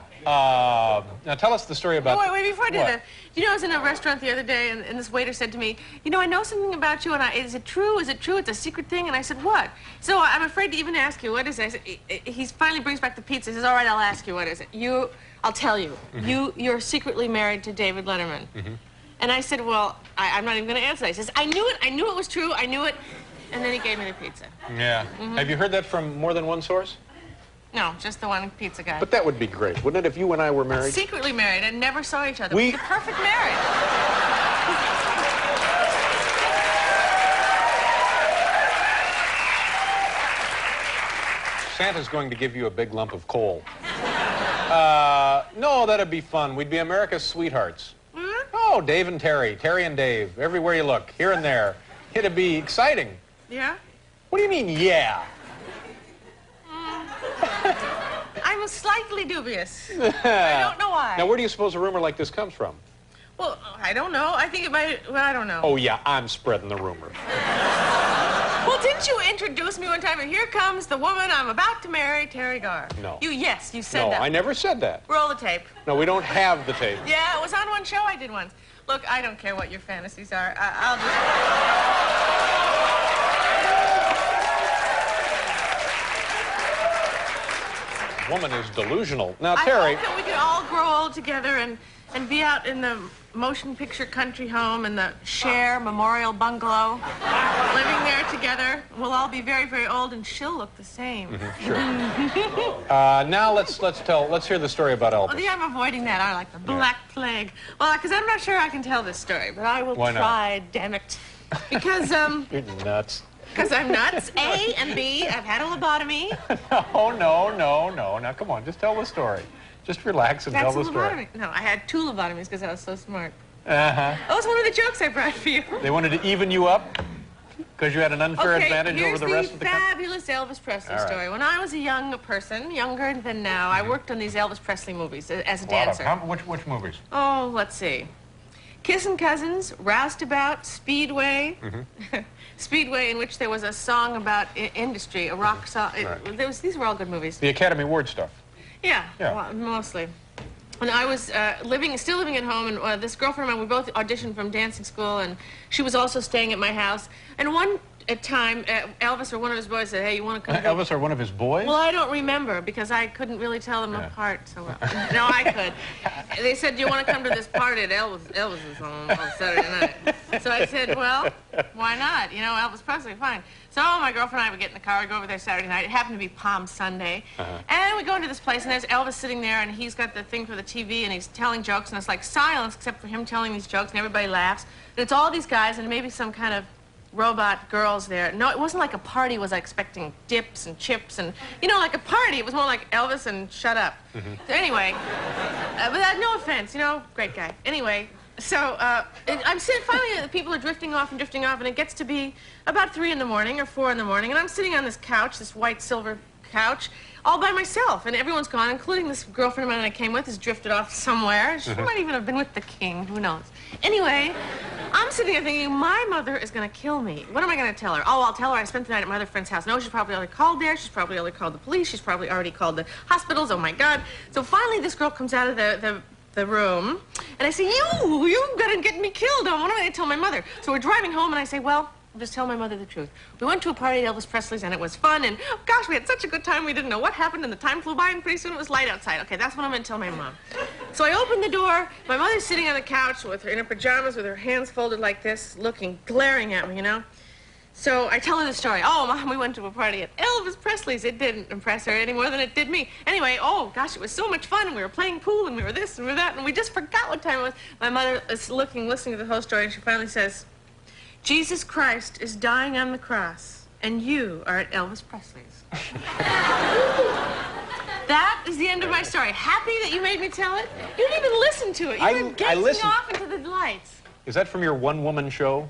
tell us the story about... Wait, before I do that, you know, I was in a restaurant the other day, and this waiter said to me, you know, I know something about you, and is it true? Is it true? It's a secret thing? And I said, what? So I'm afraid to even ask you, what is it? I said, he finally brings back the pizza. He says, all right, I'll ask you, what is it? I'll tell you. You're secretly married to David Letterman. And I said, well, I'm not even going to answer that. He says, I knew it was true, I knew it. And then he gave me the pizza. Yeah. Have you heard that from more than one source? No, just the one pizza guy. But that would be great, wouldn't it, if you and I were married? Secretly married and never saw each other. We... The perfect marriage. Santa's going to give you a big lump of coal. No, that'd be fun. We'd be America's sweethearts. Oh, Dave and Teri, Teri and Dave, everywhere you look, here and there. It'd be exciting. Yeah? What do you mean, yeah? I'm slightly dubious. I don't know why. Now, where do you suppose a rumor like this comes from? Well, I don't know. I think it might... Well, I don't know. Oh, yeah, I'm spreading the rumor. Well, didn't you introduce me one time? And here comes the woman I'm about to marry, Teri Garr. No. Yes, you said that. No, I never said that. Roll the tape. No, we don't have the tape. Yeah, it was on one show I did once. Look, I don't care what your fantasies are. I'll just... Woman is delusional. Now, I Teri... hope that we can all grow old together and be out in the motion picture country home and the Cher Memorial Bungalow, living there together. We'll all be very, very old, and she'll look the same. Sure. Now let's hear the story about Elvis. Well, yeah, I'm avoiding that. I like the Black Plague. Well, because I'm not sure I can tell this story, but I will try, damn it. Because, You're nuts. Because I'm nuts, A, and B, I've had a lobotomy. No. Now, come on, just tell the story. Just relax and tell the story. No, I had 2 lobotomies because I was so smart. Uh-huh. That was one of the jokes I brought for you. They wanted to even you up because you had an unfair advantage over the rest of the country? Fabulous Elvis Presley story. When I was a young person, younger than now, I worked on these Elvis Presley movies as a dancer. Which movies? Oh, let's see. Kissin' Cousins, Roustabout, Speedway. Speedway, in which there was a song about industry, a rock song. These were all good movies. The Academy Award stuff. Yeah. Well, mostly. And I was still living at home, and this girlfriend and I, we both auditioned from dancing school, and she was also staying at my house. And one time, Elvis or one of his boys said, hey, you want to come? Elvis or one of his boys? Well, I don't remember, because I couldn't really tell them apart so well. No, I could. They said, do you want to come to this party at Elvis's home on Saturday night? So I said, well, why not? You know, Elvis Presley, fine. So my girlfriend and I would get in the car, we'd go over there Saturday night. It happened to be Palm Sunday. And we go into this place, and there's Elvis sitting there, and he's got the thing for the TV, and he's telling jokes, and it's like silence except for him telling these jokes, and everybody laughs. And it's all these guys, and maybe some kind of robot girls there. No, it wasn't like a party. Was I expecting dips and chips and, you know, like a party. It was more like Elvis and shut up. So anyway, but no offense, you know, great guy. Anyway, so I'm sitting, finally the people are drifting off, and it gets to be about 3 in the morning or 4 in the morning, and I'm sitting on this couch, this white silver couch, all by myself, and everyone's gone, including this girlfriend of mine I came with has drifted off somewhere. She might even have been with the king, who knows. Anyway, I'm sitting there thinking, my mother is going to kill me. What am I going to tell her? Oh, I'll tell her I spent the night at my other friend's house. No, she's probably already called there. She's probably already called the police. She's probably already called the hospitals. Oh, my God. So finally, this girl comes out of the room, and I say, you're going to get me killed. Oh, what am I going to tell my mother? So we're driving home, and I say, well, I'll just tell my mother the truth. We went to a party at Elvis Presley's, and it was fun, and oh, gosh, we had such a good time. We didn't know what happened, and the time flew by, and pretty soon it was light outside. Okay, that's what I'm going to tell my mom. So I opened the door. My mother's sitting on the couch in her pajamas with her hands folded like this, glaring at me, you know. So I tell her the story. Oh, Mom, we went to a party at Elvis Presley's. It didn't impress her any more than it did me. Anyway, oh, gosh, it was so much fun, and we were playing pool, and we were this, and we were that, and we just forgot what time it was. My mother is listening to the whole story, and she finally says, Jesus Christ is dying on the cross, and you are at Elvis Presley's. That is the end of my story. Happy that you made me tell it? You didn't even listen to it. You were gazing off into the lights. Is that from your one-woman show?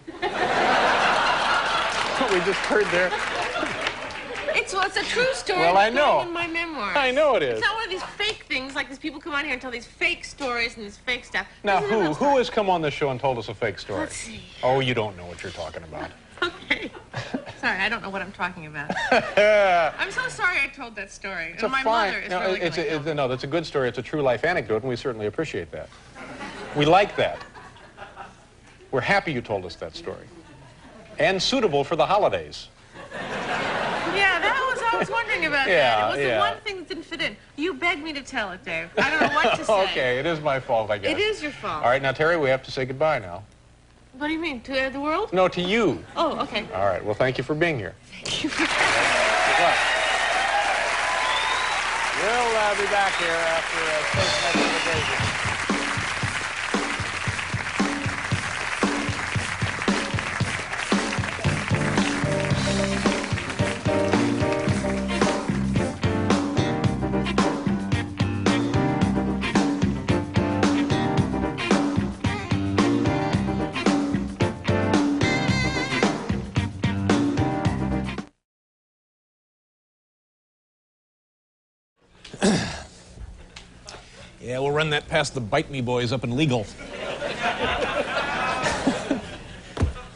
What we just heard there? It's a true story. Well, I know. In my memoirs. I know it is. It's not one of these fake things, like these people come out here and tell these fake stories and this fake stuff. Now, who has come on this show and told us a fake story? Let's see. Oh, you don't know what you're talking about. Okay. Sorry, I don't know what I'm talking about. I'm so sorry I told that story. It's my mother is really no, that's a good story. It's a true life anecdote, and we certainly appreciate that. We like that. We're happy you told us that story. And suitable for the holidays. Yeah, I was wondering about that. It was the one thing that didn't fit in. You begged me to tell it, Dave. I don't know what to say. Okay, it is my fault, I guess. It is your fault. All right, now, Teri, we have to say goodbye now. What do you mean? To the world? No, to you. Oh, okay. All right, well, thank you for being here. Thank you. Good luck. We'll be back here after a quick message. Yeah, we'll run that past the Bite Me boys up in legal.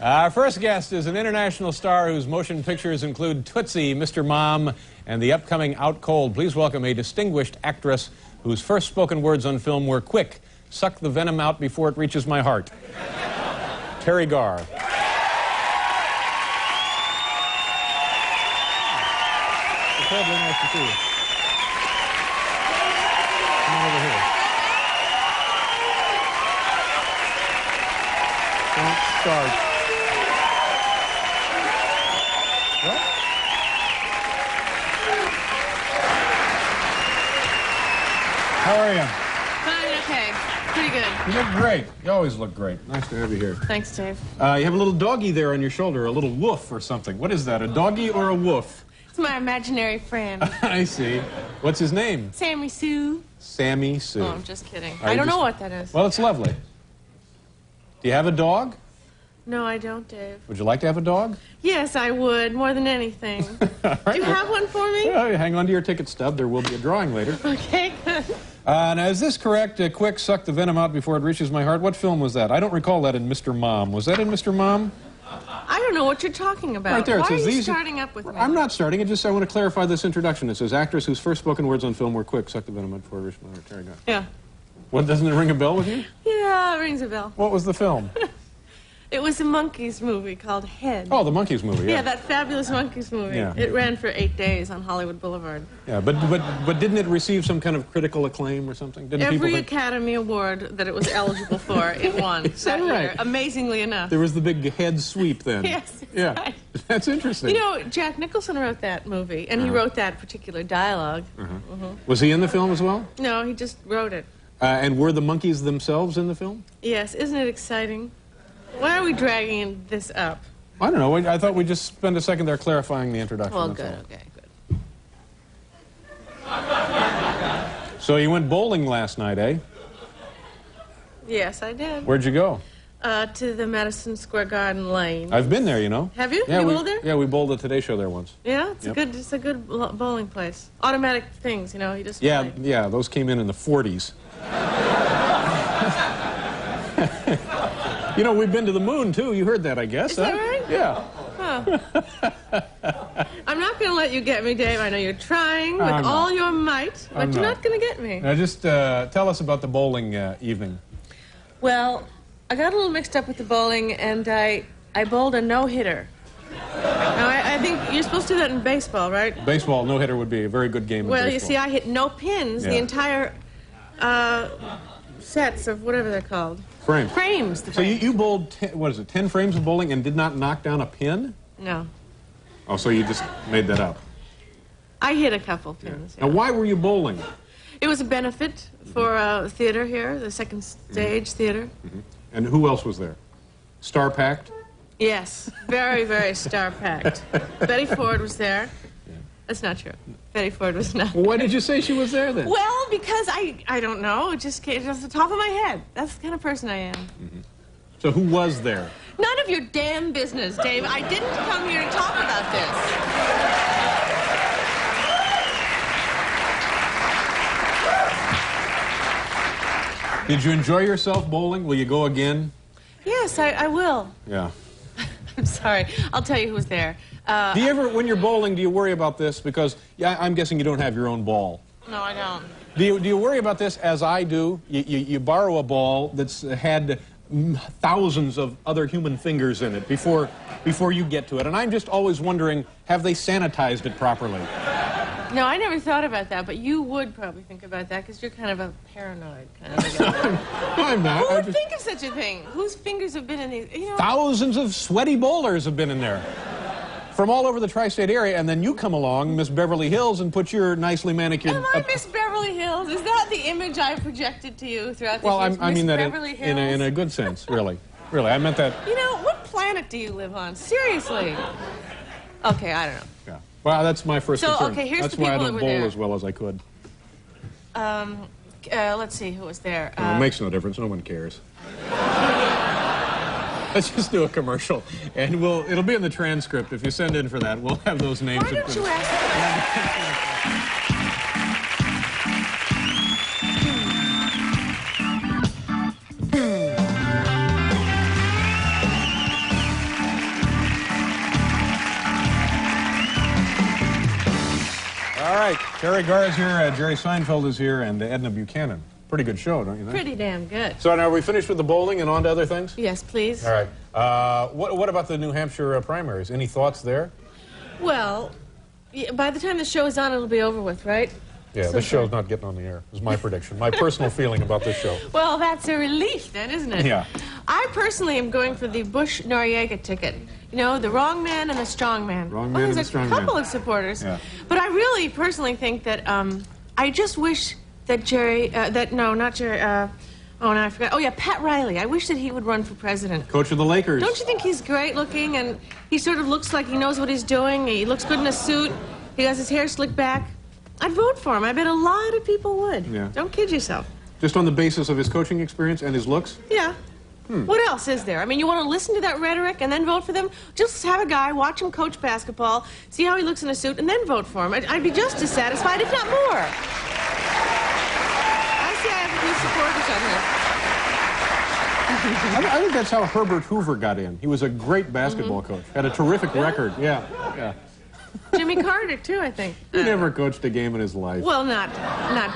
Our first guest is an international star whose motion pictures include Tootsie, Mr. Mom, and the upcoming Out Cold. Please welcome a distinguished actress whose first spoken words on film were, "Quick, suck the venom out before it reaches my heart." Teri Garr. Incredibly nice to see you. Come on over here. Don't start. What? How are you? Fine, okay. Pretty good. You look great. You always look great. Nice to have you here. Thanks, Dave. You have a little doggy there on your shoulder, a little woof or something. What is that, a doggy or a woof? It's my imaginary friend. I see. What's his name? Sammy Sue. Sammy Sue. Oh, I'm just kidding. I don't know what that is. Well, it's lovely. Do you have a dog? No, I don't, Dave. Would you like to have a dog? Yes, I would, more than anything. All right, Do you have one for me? Well, hang on to your ticket stub. There will be a drawing later. Okay, good. Now, is this correct? Quick, suck the venom out before it reaches my heart. What film was that? I don't recall that in Mr. Mom. Was that in Mr. Mom? I don't know what you're talking about. Right there. Why It says are you these starting up with me? I'm not starting. I want to clarify this introduction. It says actress whose first spoken words on film were, "Quick, suck the venom out before it reaches my heart." Teri Garr. Yeah. What, doesn't it ring a bell with you? Yeah, it rings a bell. What was the film? It was a Monkees movie called Head. Oh, the Monkees movie, Yeah, that fabulous Monkees movie. Yeah. It ran for 8 days on Hollywood Boulevard. Yeah, but didn't it receive some kind of critical acclaim or something? Didn't people Every think Academy Award that it was eligible for, it won. Is that right? year, amazingly enough. there was the big head sweep then? Yes, that's Yeah, right. that's interesting. You know, Jack Nicholson wrote that movie, and he wrote that particular dialogue. Was he in the film as well? No, he just wrote it. And were the monkeys themselves in the film? Yes, isn't it exciting? Why are we dragging this up? I don't know. I thought we'd just spend a second there clarifying the introduction. Well, that's good, all. okay, good. So you went bowling last night, eh? Yes, I did. Where'd you go? To the Madison Square Garden lane. I've been there, you know. Have you? Yeah, You we bowled there? Yeah, we bowled at Today Show there once. Yeah, it's Yep. it's a good bowling place. Automatic things, you know. You just Yeah, play. yeah, those came in the 40s. You know, we've been to the moon, too. You heard that, I guess. Is that right? Yeah. Huh. I'm not going to let you get me, Dave. I know you're trying with I'm not. all your might, but I'm you're not. not going to get me. Now, just tell us about the bowling evening. Well, I got a little mixed up with the bowling, and I bowled a no-hitter. Now, I think you're supposed to do that in baseball, right? Baseball, no-hitter would be a very good game of Well, baseball. you see, I hit no pins the Yeah. entire sets of whatever they're called. Frames. Frames. So you bowled, 10 frames of bowling and did not knock down a pin? No. Oh, so you just made that up. I hit a couple pins. Now, why were you bowling? It was a benefit for a theater here, the Second Stage Theater. And who else was there? Star-packed? Yes, very, very star-packed. Betty Ford was there. That's not true. Betty Ford was not. Well, why did you say she was there then? Well, because I don't know. It just came off the top of my head. That's the kind of person I am. So who was there? None of your damn business, Dave. I didn't come here to talk about this. Did you enjoy yourself bowling? Will you go again? Yes, I will. Yeah. I'm sorry. I'll tell you who was there. Do you ever, when you're bowling, do you worry about this? Because I'm guessing you don't have your own ball. No, I don't. Do you worry about this as I do? You borrow a ball that's had thousands of other human fingers in it before you get to it. And I'm just always wondering, have they sanitized it properly? No, I never thought about that, but you would probably think about that because you're kind of a paranoid kind of a guy. I'm not. Who would think of such a thing? Whose fingers have been in these? You know, Thousands of sweaty bowlers have been in there from all over the tri-state area, and then you come along, Miss Beverly Hills, and put your nicely manicured... am I Miss Beverly Hills? Is that the image I've projected to you throughout the Well, years? I mean Miss that Beverly in a good sense, really. Really, I meant that... You know, what planet do you live on? Seriously. Okay, I don't know. Yeah. Well, that's my first So, concern. okay, here's that's the why I people don't that bowl were there. as well as I could. Let's see who was there. It makes no difference. No one cares. Let's just do a commercial, and it'll be in the transcript. If you send in for that, we'll have those names. Why don't you ask? right, Teri Garr is here, Jerry Seinfeld is here, and Edna Buchanan. Pretty good show, don't you think? Pretty damn good. So now are we finished with the bowling and on to other things? Yes, please. All right. What about the New Hampshire primaries? Any thoughts there? Well, by the time the show is on, it'll be over with, right? Yeah, this show's not getting on the air, is my prediction. My personal feeling about this show. Well, that's a relief then, isn't it? Yeah. I personally am going for the Bush-Noriega ticket. You know, the wrong man and the strong man. Wrong man and the strong man. There's a couple of supporters. Yeah. But I really personally think that, I just wish that oh, no, I forgot. Oh, yeah, Pat Riley. I wish that he would run for president. Coach of the Lakers. Don't you think he's great looking, and he sort of looks like he knows what he's doing? He looks good in a suit. He has his hair slicked back. I'd vote for him. I bet a lot of people would. Yeah. Don't kid yourself. Just on the basis of his coaching experience and his looks? Yeah. What else is there? I mean, you want to listen to that rhetoric and then vote for them? Just have a guy, watch him coach basketball, see how he looks in a suit, and then vote for him. I'd be just as satisfied, if not more. I see I have a few supporters on here. I think that's how Herbert Hoover got in. He was a great basketball coach. Had a terrific record. Yeah. Jimmy Carter, too, I think. He never coached a game in his life. Well, not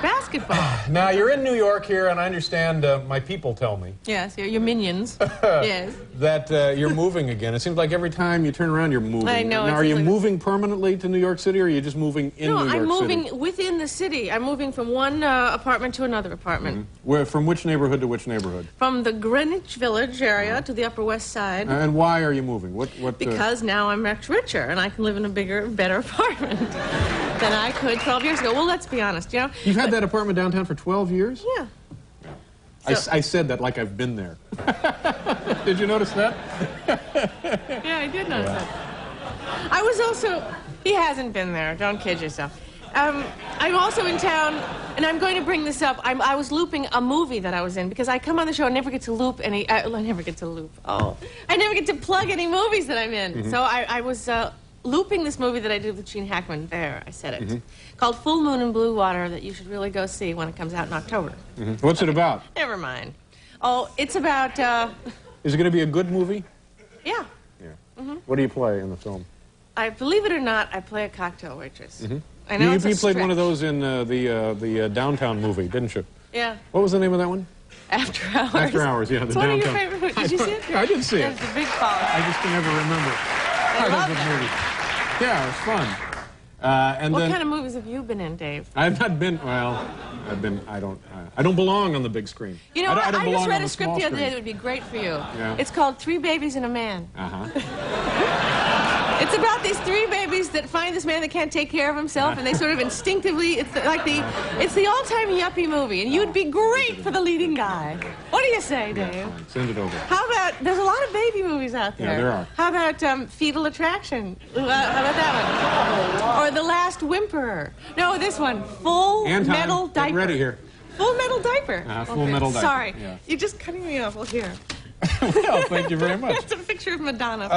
basketball. Now, you're in New York here, and I understand my people tell me. Yes, your minions. Yes. That you're moving again. It seems like every time you turn around, you're moving. I know. Now, are you moving permanently to New York City, or are you just moving in New York City? No, I'm moving within the city. I'm moving from one apartment to another apartment. From which neighborhood to which neighborhood? From the Greenwich Village area to the Upper West Side. And why are you moving? Because now I'm much richer, and I can live in a bigger, better apartment than I could 12 years ago. Well, let's be honest, you know. You've had that apartment downtown for 12 years? Yeah. I said that like I've been there. Did you notice that? Yeah, I did notice that. I was also... He hasn't been there. Don't kid yourself. I'm also in town, and I'm going to bring this up. I was looping a movie that I was in, because I come on the show and never get to loop any... I never get to loop. Oh. I never get to plug any movies that I'm in. So I was... looping this movie that I did with Gene Hackman. There, I said it. Called Full Moon and Blue Water, that you should really go see when it comes out in October. What's it about? Never mind. Oh, it's about, Is it going to be a good movie? Yeah. What do you play in the film? Believe it or not, I play a cocktail waitress. I know it's a You played stretch. one of those in the Downtown movie, didn't you? Yeah. What was the name of that one? After Hours. After Hours, yeah. It's The one Downtown. of your favorite movies. Did you see it? Yeah, I did see it. It's a big follow. I just can never remember. I love Good that. movie. Yeah, it was fun. What kind of movies have you been in, Dave? I've not been. Well, I don't belong on the big screen. You know what? I don't I belong just read on a script the other day screen. that would be great for you. Yeah. It's called Three Babies and a Man. Uh-huh. It's about these three babies that find this man that can't take care of himself, and they sort of instinctively, it's the all-time yuppie movie, and you'd be great for the leading guy. What do you say, Dave? Send it over. How about, there's a lot of baby movies out there. Yeah, there are. How about Fetal Attraction? How about that one? Or The Last Whimperer. No, this one, Full Metal Diaper. Get ready here. Full Metal Diaper. Full Metal Diaper. Sorry, Yeah. you're just cutting me off. Well, here. Well, thank you very much. It's a picture of Madonna.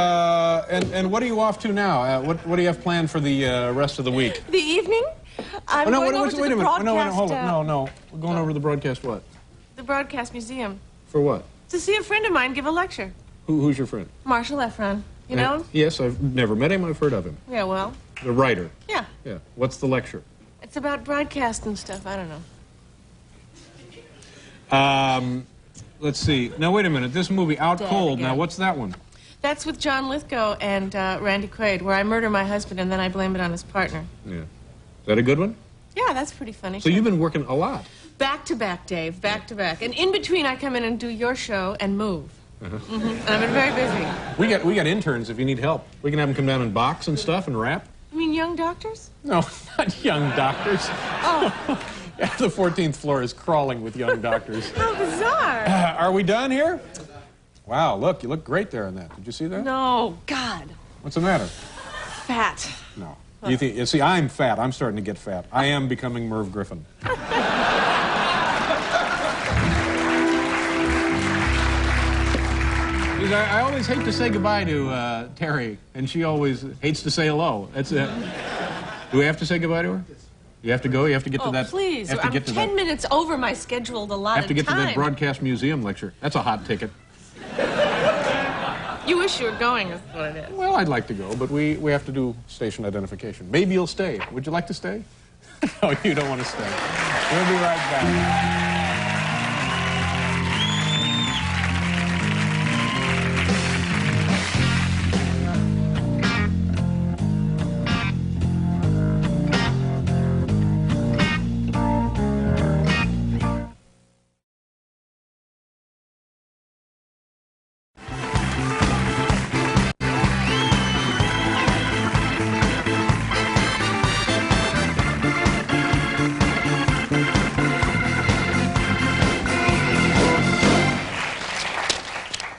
And what are you off to now? What do you have planned for the rest of the week? The evening? I'm going over to wait a the minute. broadcast... Hold on. No. We're going over to the broadcast what? The Broadcast Museum. For what? To see a friend of mine give a lecture. Who's your friend? Marshall Efron. You know him? Yes, I've never met him. I've heard of him. Yeah, well, The writer. yeah. Yeah. What's the lecture? It's about broadcast and stuff. I don't know. Let's see. Now, wait a minute. This movie, Out Dead Cold. again. Now, what's that one? That's with John Lithgow and Randy Quaid, where I murder my husband and then I blame it on his partner. Yeah. Is that a good one? Yeah, that's pretty funny. So you've been working a lot. Back to back, Dave. Back to back. And in between, I come in and do your show and move. And I've been very busy. We got interns if you need help. We can have them come down and box and stuff and rap. You mean young doctors? No, not young doctors. Oh, Yeah, the 14th floor is crawling with young doctors. how bizarre. Are we done here? Wow, look, you look great there in that. Did you see that? No, God. What's the matter? Fat. No. You see, I'm fat. I'm starting to get fat. I am becoming Merv Griffin. I always hate to say goodbye to Teri, and she always hates to say hello. That's it. Do we have to say goodbye to her? You have to go? You have to get to that? Please. Have to I'm get to 10 minutes over my scheduled allotted have to get time. to that Broadcast Museum lecture. That's a hot ticket. You wish you were going, is what it is. Well, I'd like to go, but we have to do station identification. Maybe you'll stay. Would you like to stay? No, you don't want to stay. We'll be right back.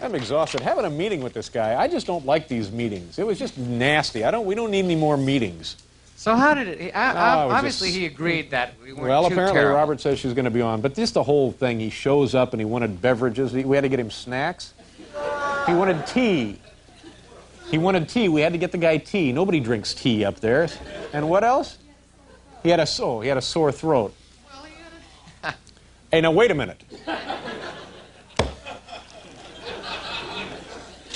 I'm exhausted. Having a meeting with this guy, I just don't like these meetings. It was just nasty. We don't need any more meetings. So how did it? Obviously, he agreed that we weren't Well, too apparently terrible. Robert says she's going to be on, but just the whole thing, he shows up and he wanted beverages. We had to get him snacks. He wanted tea. He wanted tea. We had to get the guy tea. Nobody drinks tea up there. And what else? He had a sore throat. Hey, now wait a minute.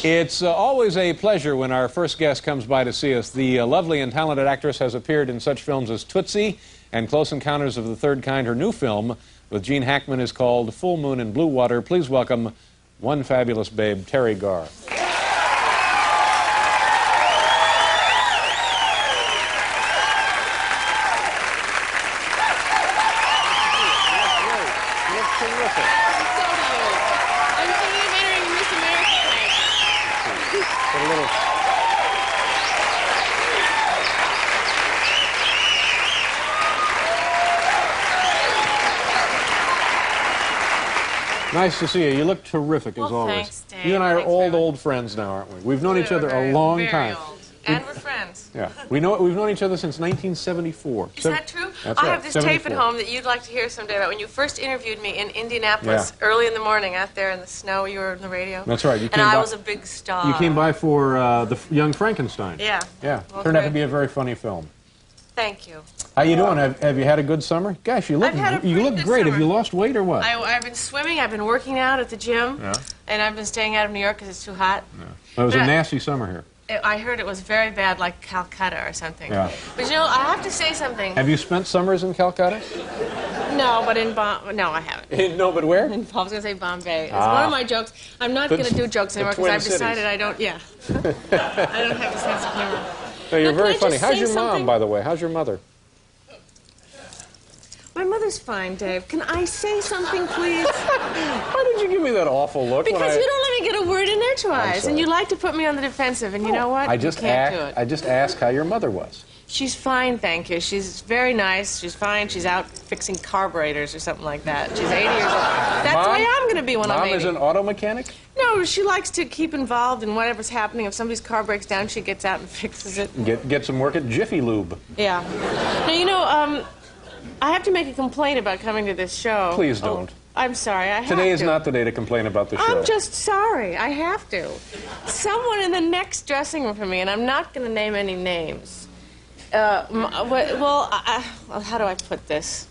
It's always a pleasure when our first guest comes by to see us. The lovely and talented actress has appeared in such films as Tootsie and Close Encounters of the Third Kind. Her new film with Gene Hackman is called Full Moon and Blue Water. Please welcome one fabulous babe, Teri Garr. Nice to see you. You look terrific, as always. Thanks, Dave. You and I are Thanks old friends now, aren't we? We've known each other a long time. Old. And we're friends. Yeah. We've known each other since 1974. Is that true? That's I right, have this 74. tape at home that you'd like to hear someday about when you first interviewed me in Indianapolis early in the morning out there in the snow. You were on the radio. That's right. You and I was a big star. You came by for the Young Frankenstein. Yeah. Yeah. Well, Turned out to great. be a very funny film. Thank you. How you doing? Have you had a good summer? Gosh, you look I've had a you pretty look good great. summer. Have you lost weight or what? I've been swimming. I've been working out at the gym. Yeah. And I've been staying out of New York because it's too hot. It was a nasty summer here. I heard it was very bad, like Calcutta or something. Yeah. But you know, I have to say something. Have you spent summers in Calcutta? No, but in no, I haven't. No, but where? I was going to say Bombay. It's one of my jokes. I'm not going to do jokes anymore because I've decided I don't. Yeah. I don't have a sense of humor. No, you're Now, very can I funny. just How's say your mom, something? by the way? How's your mother? My mother's fine, Dave. Can I say something, please? Why did you give me that awful look? Because you don't let me get a word in edgewise, sorry. and you like to put me on the defensive. And you know what? I just you can't do it. I just asked how your mother was. She's fine, thank you. She's very nice. She's fine. She's out fixing carburetors or something like that. She's 80 years old. That's the way I'm going to be when I'm 80. Mom is an auto mechanic? No, she likes to keep involved in whatever's happening. If somebody's car breaks down, she gets out and fixes it. Get some work at Jiffy Lube. Yeah. Now, you know, I have to make a complaint about coming to this show. Please don't. I'm sorry, I have Today is to. not the day to complain about the show. I'm just sorry. I have to. Someone in the next dressing room for me, and I'm not going to name any names. Well, how do I put this?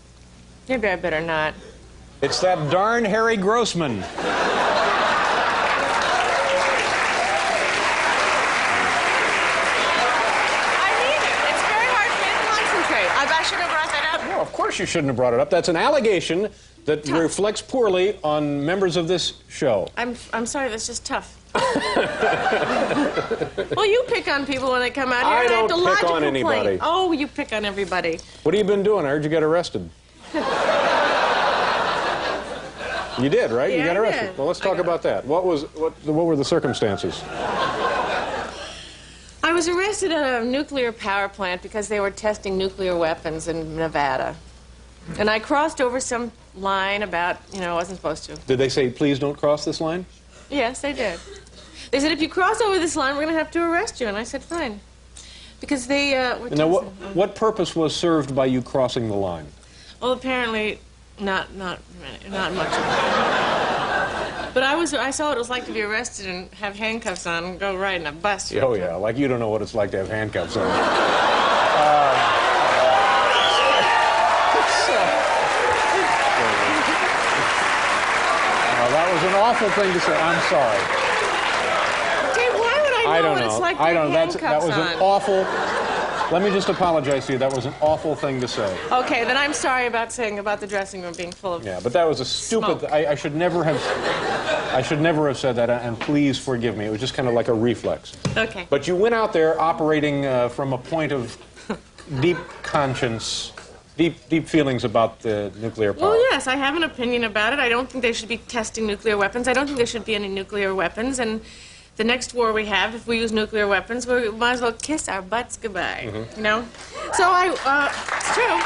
Maybe I better not. It's that darn Harry Grossman. I should have brought that up. No, of course you shouldn't have brought it up. That's an allegation that reflects poorly on members of this show. I'm sorry, that's just tough. Well, you pick on people when they come out here. I and don't have to pick lodge a on complaint. anybody. Oh, you pick on everybody. What have you been doing? I heard you got arrested. You did, right? You Yeah, got I arrested. did. Well, let's talk about that. What were the circumstances? I was arrested at a nuclear power plant because they were testing nuclear weapons in Nevada. And I crossed over some line about, I wasn't supposed to. Did they say, please don't cross this line? Yes, they did. They said, if you cross over this line, we're going to have to arrest you. And I said, fine. Because they were Now, testing. what purpose was served by you crossing the line? Well, apparently, not much of it. But I saw what it was like to be arrested and have handcuffs on and go ride in a bus. Oh, yeah, like you don't know what it's like to have handcuffs on. That was an awful thing to say. I'm sorry. Dave, why would I know I don't what know. it's like to I have don't know. handcuffs That was on? an awful. let me just apologize to you. That was an awful thing to say. Okay, then I'm sorry about saying about the dressing room being full of. Yeah, but that was a stupid. I should never have. I should never have said that. And please forgive me. It was just kind of like a reflex. Okay. But you went out there operating from a point of deep conscience. Deep feelings about the nuclear power. Well, yes, I have an opinion about it. I don't think they should be testing nuclear weapons. I don't think there should be any nuclear weapons. And the next war we have, if we use nuclear weapons, we might as well kiss our butts goodbye. You know? So it's true.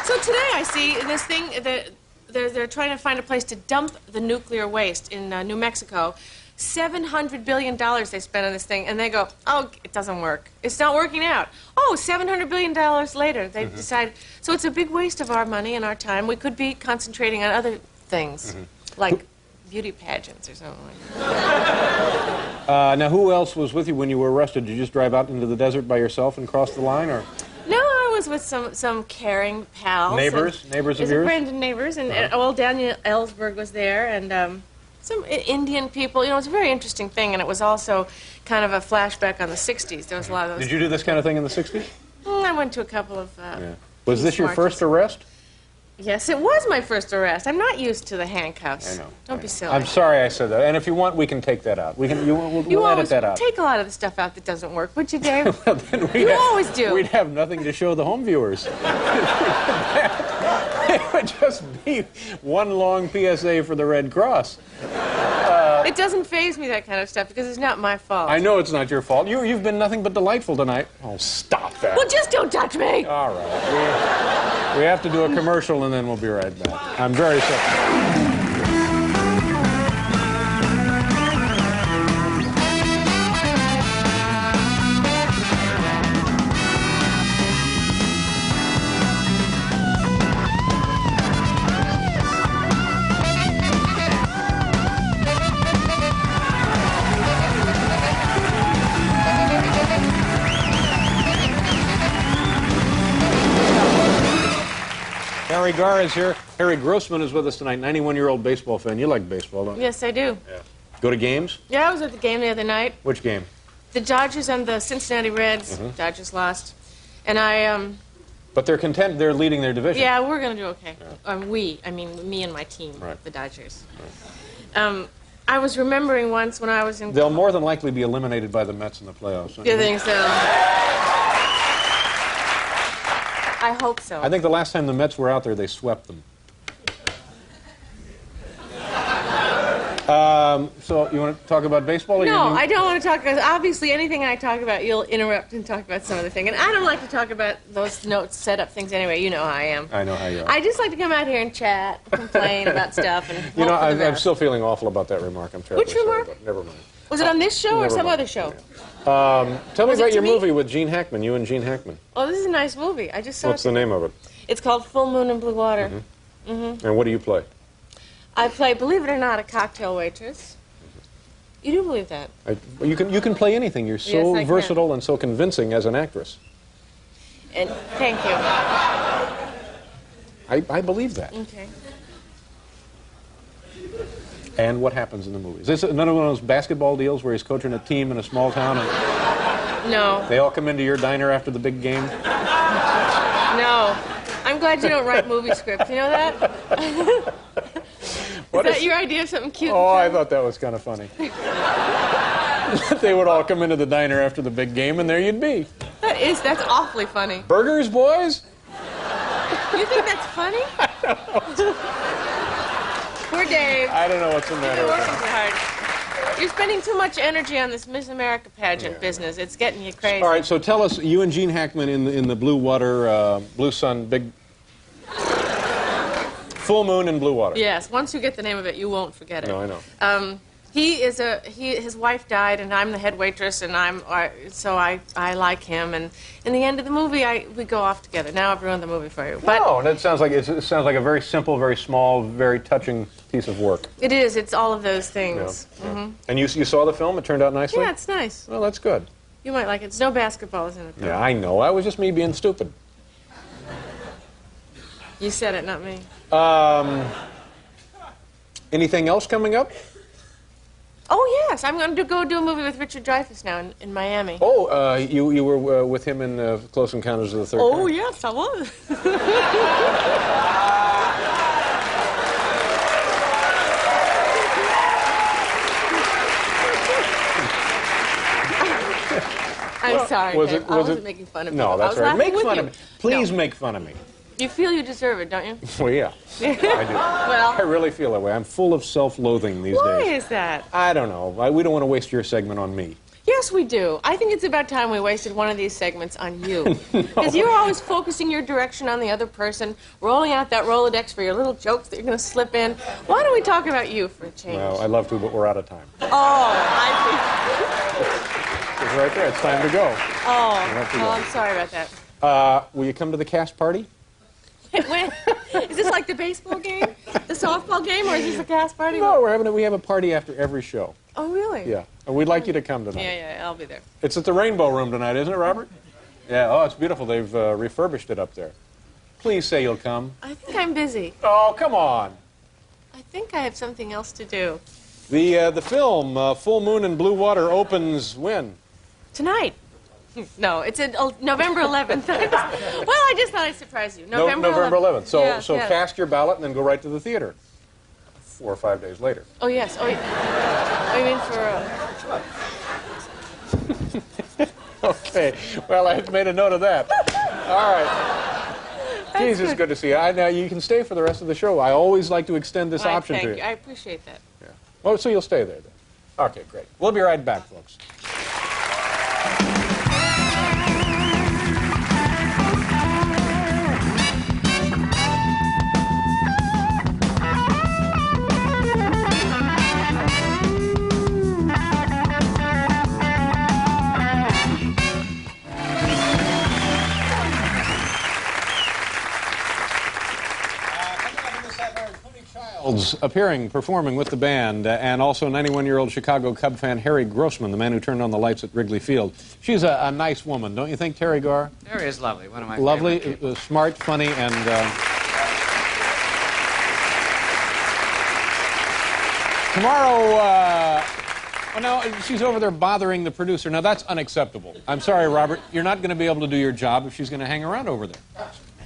So today I see in this thing that they're trying to find a place to dump the nuclear waste in New Mexico. $700 billion they spent on this thing, and they go, oh, it doesn't work. It's not working out. Oh, $700 billion later, they decide. So it's a big waste of our money and our time. We could be concentrating on other things, like beauty pageants or something like that. Now, who else was with you when you were arrested? Did you just drive out into the desert by yourself and cross the line, or? No, I was with some caring pals. Neighbors of yours? Friends and neighbors, and well, Daniel Ellsberg was there, and some Indian people. You know, it's a very interesting thing, and it was also kind of a flashback on the 60s. There was a lot of those. Did you do this kind of thing in the 60s? I went to a couple of Was this your first arrest? Yes, it was my first arrest. I'm not used to the handcuffs. I know. Don't be silly. I'm sorry I said that. And if you want, we can take that out. We'll edit that out. Take a lot of the stuff out that doesn't work, would you, Dave? Well, then you always do. We'd have nothing to show the home viewers. It would just be one long PSA for the Red Cross. It doesn't faze me, that kind of stuff, because it's not my fault. I know it's not your fault. You've been nothing but delightful tonight. Oh, stop that. Well, just don't touch me. All right. We have to do a commercial, and then we'll be right back. I'm very sorry. Teri Garr is here. Harry Grossman is with us tonight, 91-year-old baseball fan. You like baseball, don't you? Yes, I do. Yeah. Go to games? Yeah, I was at the game the other night. Which game? The Dodgers and the Cincinnati Reds. Dodgers lost. And I, But they're content. They're leading their division. Yeah, we're going to do okay. Yeah. I mean, me and my team, right. The Dodgers. Right. I was remembering once when I was in... They'll more than likely be eliminated by the Mets in the playoffs. Do you think so? I hope so. I think the last time the Mets were out there, they swept them. So you want to talk about baseball? Or no, I don't want to talk about... Obviously, anything I talk about, you'll interrupt and talk about some other thing. And I don't like to talk about those notes, set-up things anyway. You know how I am. I know how you are. I just like to come out here and chat, complain about stuff, and you know, I'm still feeling awful about that remark. I'm terribly Which remark? sorry, but never mind. Was it on this show or some other show? Tell me about your movie with Gene Hackman, you and Gene Hackman. Oh, this is a nice movie. I just saw it. What's the name of it? It's called Full Moon and Blue Water. And what do you play? I play, believe it or not, a cocktail waitress. You do believe that? You can play anything. You're so versatile and so convincing as an actress. And thank you. I believe that. Okay. And what happens in the movie? Is this another one of those basketball deals where he's coaching a team in a small town and no. They all come into your diner after the big game? No. I'm glad you don't write movie scripts. You know that? Is that your idea of something cute? Oh, I thought that was kind of funny. They would all come into the diner after the big game, and there you'd be. That's awfully funny. Burgers, boys? You think that's funny? I don't know. Poor Dave. I don't know what's the matter You're with working him. too hard. You're spending too much energy on this Miss America pageant business. It's getting you crazy. All right, so tell us, you and Gene Hackman in the Blue Water, Blue Sun, big... Full Moon and Blue Water. Yes, once you get the name of it, you won't forget it. No, I know. His wife died, and I'm the head waitress, and so I like him. And in the end of the movie, we go off together. Now I've ruined the movie for you. But no, it sounds like a very simple, very small, very touching piece of work. it is. It's all of those things. Yeah. And you saw the film? It turned out nicely? Yeah, it's nice. Well, that's good. You might like it. There's no basketball, isn't it? Yeah, I know. That was just me being stupid. You said it, not me. Anything else coming up? Oh, yes. I'm going to go do a movie with Richard Dreyfuss now in Miami. Oh, you were with him in Close Encounters of the Third Kind? Oh, yes, I was. I'm sorry, I wasn't making fun of you. No, that's all right. Make fun of me. Please No. make fun of me. You feel you deserve it, don't you? Well, yeah. I do. Well, I really feel that way. I'm full of self-loathing these days. why is that? I don't know. We don't want to waste your segment on me. Yes, we do. I think it's about time we wasted one of these segments on you. Because you're always focusing your direction on the other person, rolling out that Rolodex for your little jokes that you're going to slip in. Why don't we talk about you for a change? Well, I'd love to, but we're out of time. Oh, I see. It's right there. It's time to go. Oh, I'm sorry about that. Will you come to the cast party? When, is this like the baseball game, the softball game, or is this a cast party? No, we have a party after every show. Oh, really? Yeah, and we'd like you to come tonight. Yeah, I'll be there. It's at the Rainbow Room tonight, isn't it, Robert? Yeah, oh, it's beautiful. They've refurbished it up there. Please say you'll come. I think I'm busy. Oh, come on. I think I have something else to do. The film, Full Moon and Blue Water, opens when? Tonight. No, it's November 11th. Well, I just thought I'd surprise you. November 11th. So, Yeah, so yeah. cast your ballot and then go right to the theater. 4 or 5 days later. Oh, yes. Oh, you mean for... Okay. Well, I've made a note of that. All right. Jesus, good to see you. Now, you can stay for the rest of the show. I always like to extend this option to you. Thank you. I appreciate that. Yeah. Oh, so you'll stay there then. Okay, great. We'll be right back, folks. Appearing, performing with the band, and also 91-year-old Chicago Cub fan Harry Grossman, the man who turned on the lights at Wrigley Field. She's a nice woman, don't you think, Teri Garr? Teri is lovely, one of my lovely, favorite people. Smart, funny, and... Tomorrow, well, now, she's over there bothering the producer. Now, that's unacceptable. I'm sorry, Robert. You're not going to be able to do your job if she's going to hang around over there.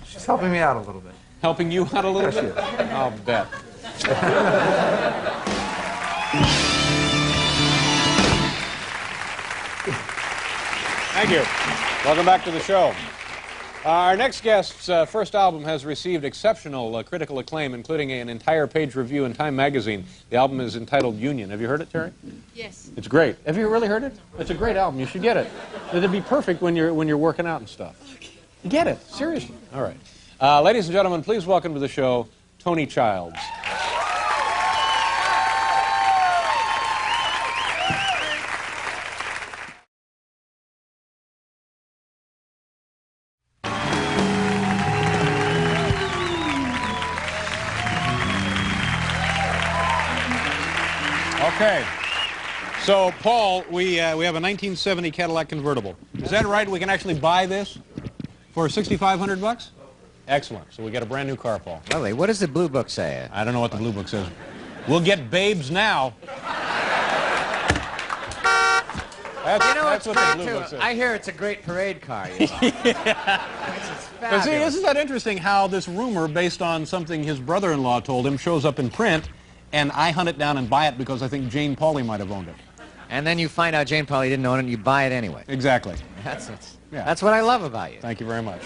She's helping me out a little bit. Helping you out a little bit? I'll bet. Thank you. Welcome back to the show. Our next guest's first album has received exceptional critical acclaim, including an entire page review in Time magazine. The album is entitled Union. Have you heard it, Teri? Yes. It's great. Have you really heard it? It's a great album. You should get it. It'd be perfect when you're working out and stuff. Okay. Get it. Seriously. All right. Ladies and gentlemen, please welcome to the show, Tony Childs. Okay. So, Paul, we have a 1970 Cadillac convertible. Is that right? We can actually buy this for $6,500? Excellent. So we get a brand new car, Paul. Lovely. What does the blue book say? I don't know what the blue book says. We'll get babes now. That's what the blue book says. I hear it's a great parade car. You know? Yeah. But see, isn't that interesting how this rumor, based on something his brother-in-law told him, shows up in print, and I hunt it down and buy it because I think Jane Pauley might have owned it. And then you find out Jane Pauley didn't own it, and you buy it anyway. Exactly. That's what I love about you. Thank you very much.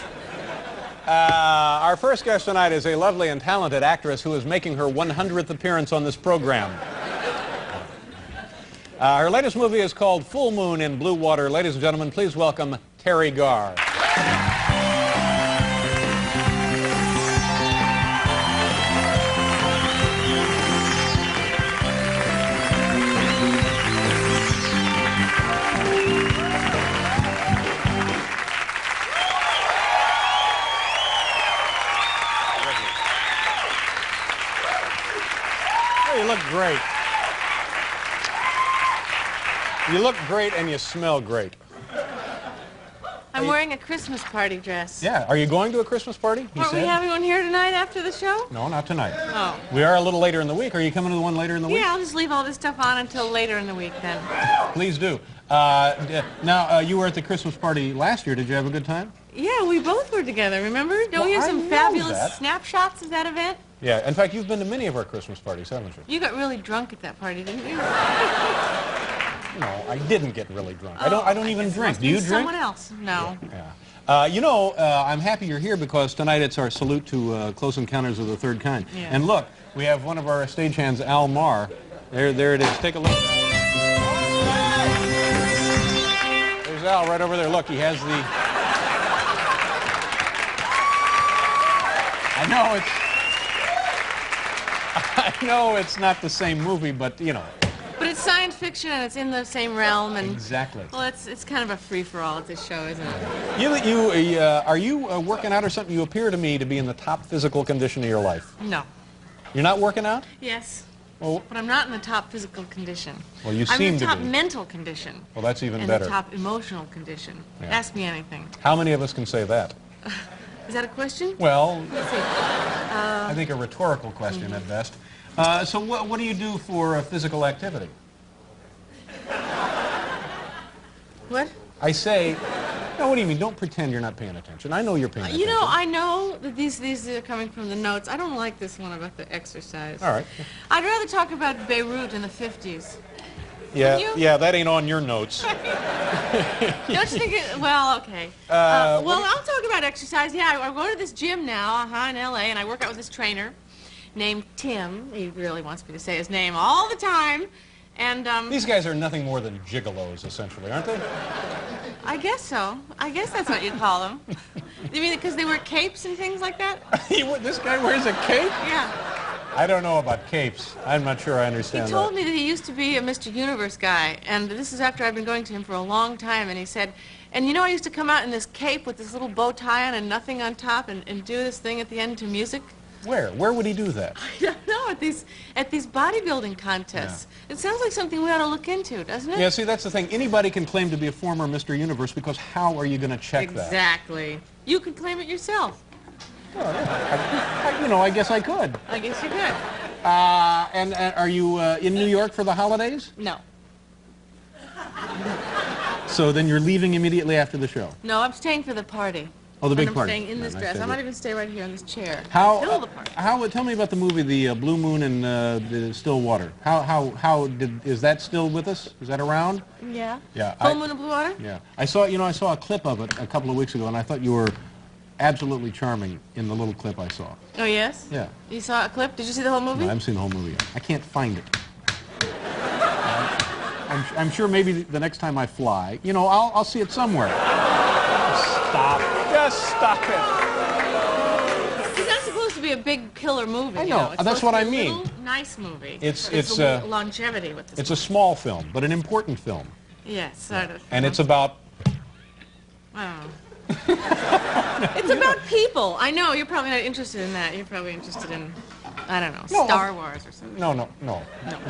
Our first guest tonight is a lovely and talented actress who is making her 100th appearance on this program. Her latest movie is called Full Moon in Blue Water. Ladies and gentlemen, please welcome Teri Garr. You look great. You look great and you smell great. I'm wearing a Christmas party dress. Yeah. Are you going to a Christmas party? Aren't we having one here tonight after the show? No, not tonight. Oh. We are a little later in the week. Are you coming to the one later in the week? Yeah, I'll just leave all this stuff on until later in the week then. Please do. Now, you were at the Christmas party last year. Did you have a good time? Yeah, we both were together, remember? Don't we have some fabulous snapshots of that event? Yeah. In fact, you've been to many of our Christmas parties, haven't you? You got really drunk at that party, didn't you? No, I didn't get really drunk. I don't even drink. Do you drink? Someone else. No. Yeah. I'm happy you're here because tonight it's our salute to Close Encounters of the Third Kind. Yeah. And look, we have one of our stagehands, Al Marr. There it is. Take a look. There's Al right over there. Look, he has the... I know it's not the same movie, but, you know. But it's science fiction and it's in the same realm. And Exactly. Well, it's kind of a free-for-all at this show, isn't it? Are you working out or something? You appear to me to be in the top physical condition of your life. No. You're not working out? Yes. Well, But I'm not in the top physical condition. Well, you I'm seem in the to top be. mental condition. Well, that's even and better. the top emotional condition. Yeah. Ask me anything. How many of us can say that? Is that a question? Well, Let's see. I think a rhetorical question at best. So what do you do for physical activity? What? I say, no, what do you mean? Don't pretend you're not paying attention. I know you're paying attention. You know, I know that these are coming from the notes. I don't like this one about the exercise. All right. I'd rather talk about Beirut in the 50s. Yeah, that ain't on your notes. Don't you think it, well, okay. Well, I'll talk about exercise. Yeah, I go to this gym now, in L.A., and I work out with this trainer named Tim. He really wants me to say his name all the time. And, These guys are nothing more than gigolos, essentially, aren't they? I guess so. I guess that's what you call them. You mean because they wear capes and things like that? This guy wears a cape? Yeah. I don't know about capes. I'm not sure I understand He told me that he used to be a Mr. Universe guy, and this is after I've been going to him for a long time, and he said, and you know I used to come out in this cape with this little bow tie on and nothing on top and do this thing at the end to music? Where? Where would he do that? I don't know, at these bodybuilding contests. Yeah. It sounds like something we ought to look into, doesn't it? Yeah, see, that's the thing. Anybody can claim to be a former Mr. Universe because how are you going to check that? Exactly. You could claim it yourself. Well, yeah. I guess I could. I guess you could. And are you in New York for the holidays? No. So then you're leaving immediately after the show? No, I'm staying for the party. Oh, the big I'm party. staying in this dress. I might even stay right here in this chair. Tell me about the movie, the Blue Moon and the Still Water. Is that still with us? Is that around? Yeah. Yeah. Full Moon and Blue Water? Yeah. I saw a clip of it a couple of weeks ago, and I thought you were absolutely charming in the little clip I saw. Oh, yes? Yeah. You saw a clip? Did you see the whole movie? No, I haven't seen the whole movie yet. I can't find it. I'm sure maybe the next time I fly, I'll see it somewhere. Stop. Just stop it. It's not supposed to be a big killer movie. I know. It's That's what I mean. A little nice movie. It's longevity with this. It's a small film, but an important film. Yes, sort of. And it's about... I don't know. It's about people. I know, you're probably not interested in that. You're probably interested in, I don't know, Star Wars or something. No.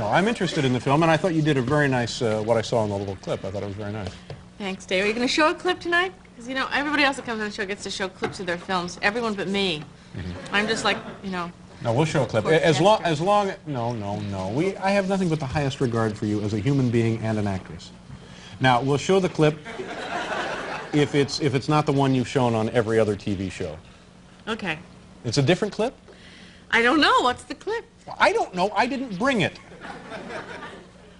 I'm interested in the film, and I thought you did a very nice, what I saw in the little clip. I thought it was very nice. Thanks, Dave. Are you going to show a clip tonight? Because, everybody else that comes on the show gets to show clips of their films. Everyone but me. Mm-hmm. I'm just like, No, we'll show a clip. No. I have nothing but the highest regard for you as a human being and an actress. Now, we'll show the clip if it's not the one you've shown on every other TV show. Okay. It's a different clip? I don't know. What's the clip? Well, I don't know. I didn't bring it.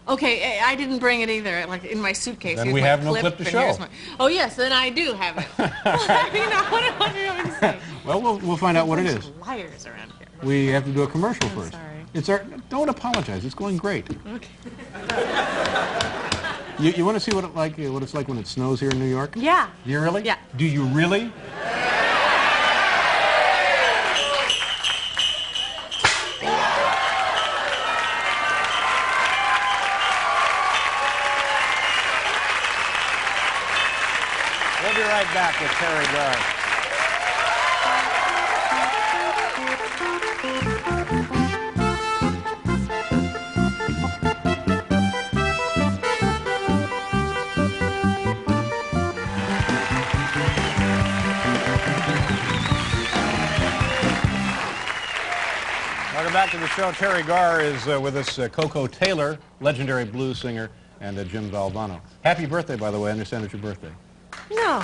Okay, I didn't bring it either, like in my suitcase. Then we have no clip to show. Oh, yes, then I do have it. What do you want me to say? Well, we'll find out what it is. Liars around here. We have to do a commercial first. Sorry. Don't apologize. It's going great. Okay. You want to see what it's like when it snows here in New York? Yeah. Do you really? Yeah. Do you really? We'll be right back with Teri Garr. back to the show. Teri Garr is with us, Coco Taylor, legendary blues singer, and Jim Valvano. Happy birthday, by the way. I understand it's your birthday. No.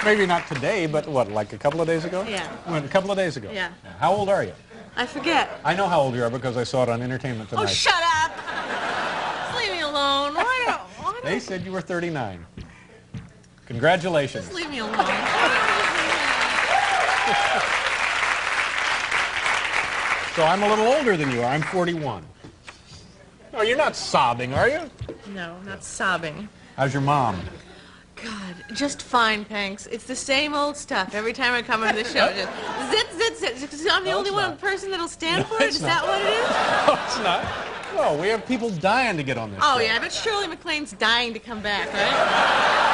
Maybe not today, but what, like a couple of days ago? Yeah. Well, a couple of days ago? Yeah. How old are you? I forget. I know how old you are because I saw it on Entertainment Tonight. Oh, shut up! Just leave me alone. Why don't... They said you were 39. Congratulations. Just leave me alone. So I'm a little older than you are. I'm 41. Oh, you're not sobbing, are you? No, not sobbing. How's your mom? God, just fine, Panks. It's the same old stuff every time I come into the show. Just zit, zit, zit. I'm the only one person that'll stand for it? Is that what it is? No, it's not. No, we have people dying to get on this show. Oh, yeah, I bet Shirley MacLaine's dying to come back, right?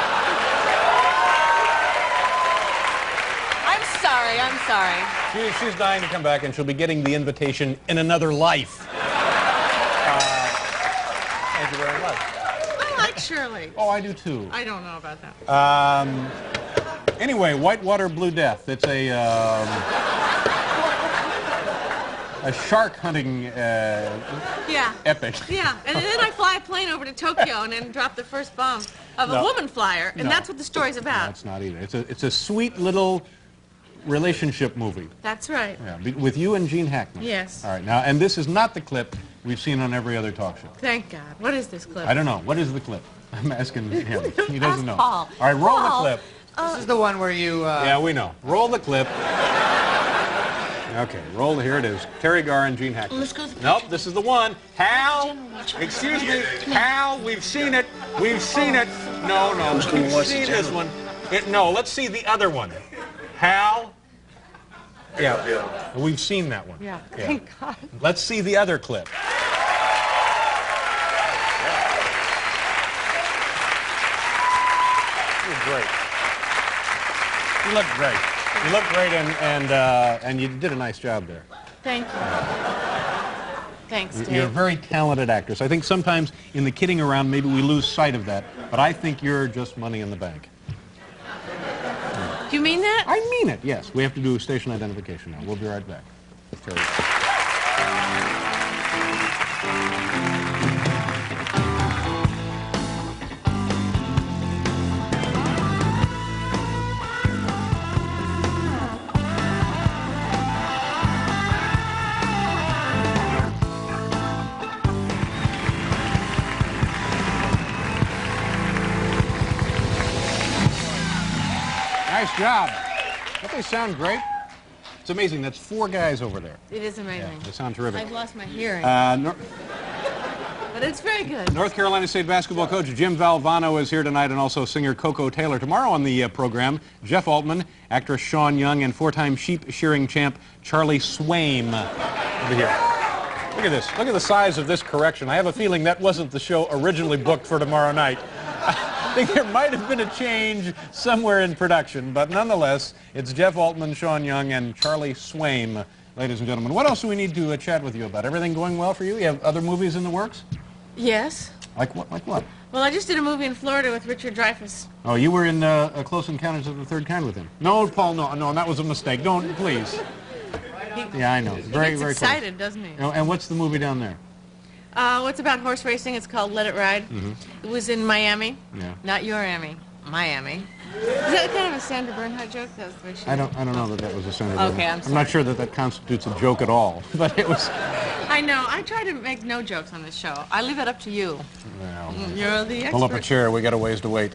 I'm sorry. She's dying to come back, and she'll be getting the invitation in another life. Thank you very much. I like Shirley. Oh, I do too. I don't know about that. Anyway, Whitewater Blue Death. It's a shark hunting epic. Yeah, and then I fly a plane over to Tokyo and then drop the first bomb of a woman flyer, and that's what the story's about. No, it's not either. It's a sweet little relationship movie. That's right. Yeah, with you and Gene Hackman. Yes. All right, now, and this is not the clip we've seen on every other talk show. Thank God. What is this clip? I don't know. What is the clip? I'm asking him. He doesn't Ask know. Paul. All right, roll Paul. the clip. This is the one where you... Yeah, we know. Roll the clip. Okay, roll. Here it is. Teri Garr and Gene Hackman. Let's go to the Nope, this is the one. Hal, excuse me. Hal, we've seen it. We've seen it. No, we've seen this one. No, let's see the other one. Hal. Yeah, we've seen that one. Yeah, thank God. Let's see the other clip. You're great. You look great. You look great, and you did a nice job there. Thank you. Thanks, Dave. You're a very talented actress. I think sometimes in the kidding around, maybe we lose sight of that, but I think you're just money in the bank. Do you mean that? I mean it, yes. We have to do station identification now. We'll be right back. Nice job. Don't they sound great? It's amazing. That's 4 guys over there. It is amazing. Yeah, they sound terrific. I've lost my hearing. But it's very good. North Carolina State basketball coach Jim Valvano is here tonight, and also singer Coco Taylor. Tomorrow on the program, Jeff Altman, actress Sean Young, and 4-time sheep shearing champ Charlie Swaim will be here. Look at this. Look at the size of this correction. I have a feeling that wasn't the show originally booked for tomorrow night. I think there might have been a change somewhere in production, but nonetheless, it's Jeff Altman, Sean Young, and Charlie Swaim, ladies and gentlemen. What else do we need to chat with you about? Everything going well for you? You have other movies in the works? Yes. Like what? Like what? Well, I just did a movie in Florida with Richard Dreyfuss. Oh, you were in Close Encounters of the Third Kind with him. No, Paul, no, that was a mistake. Don't, please. Yeah, I know. Very, he gets very excited, close. doesn't he? And what's the movie down there? It's about horse racing. It's called Let It Ride. It was in Miami. Yeah. Not your Miami. Miami. Is that kind of a Sandra Bernhard joke? That was the way she I don't know that was a Sandra Bernhard. Okay, I'm sorry. not sure that constitutes a joke at all, but it was. I know. I try to make no jokes on this show. I leave it up to you. Well, You're the expert. pull up a chair. We got a ways to wait.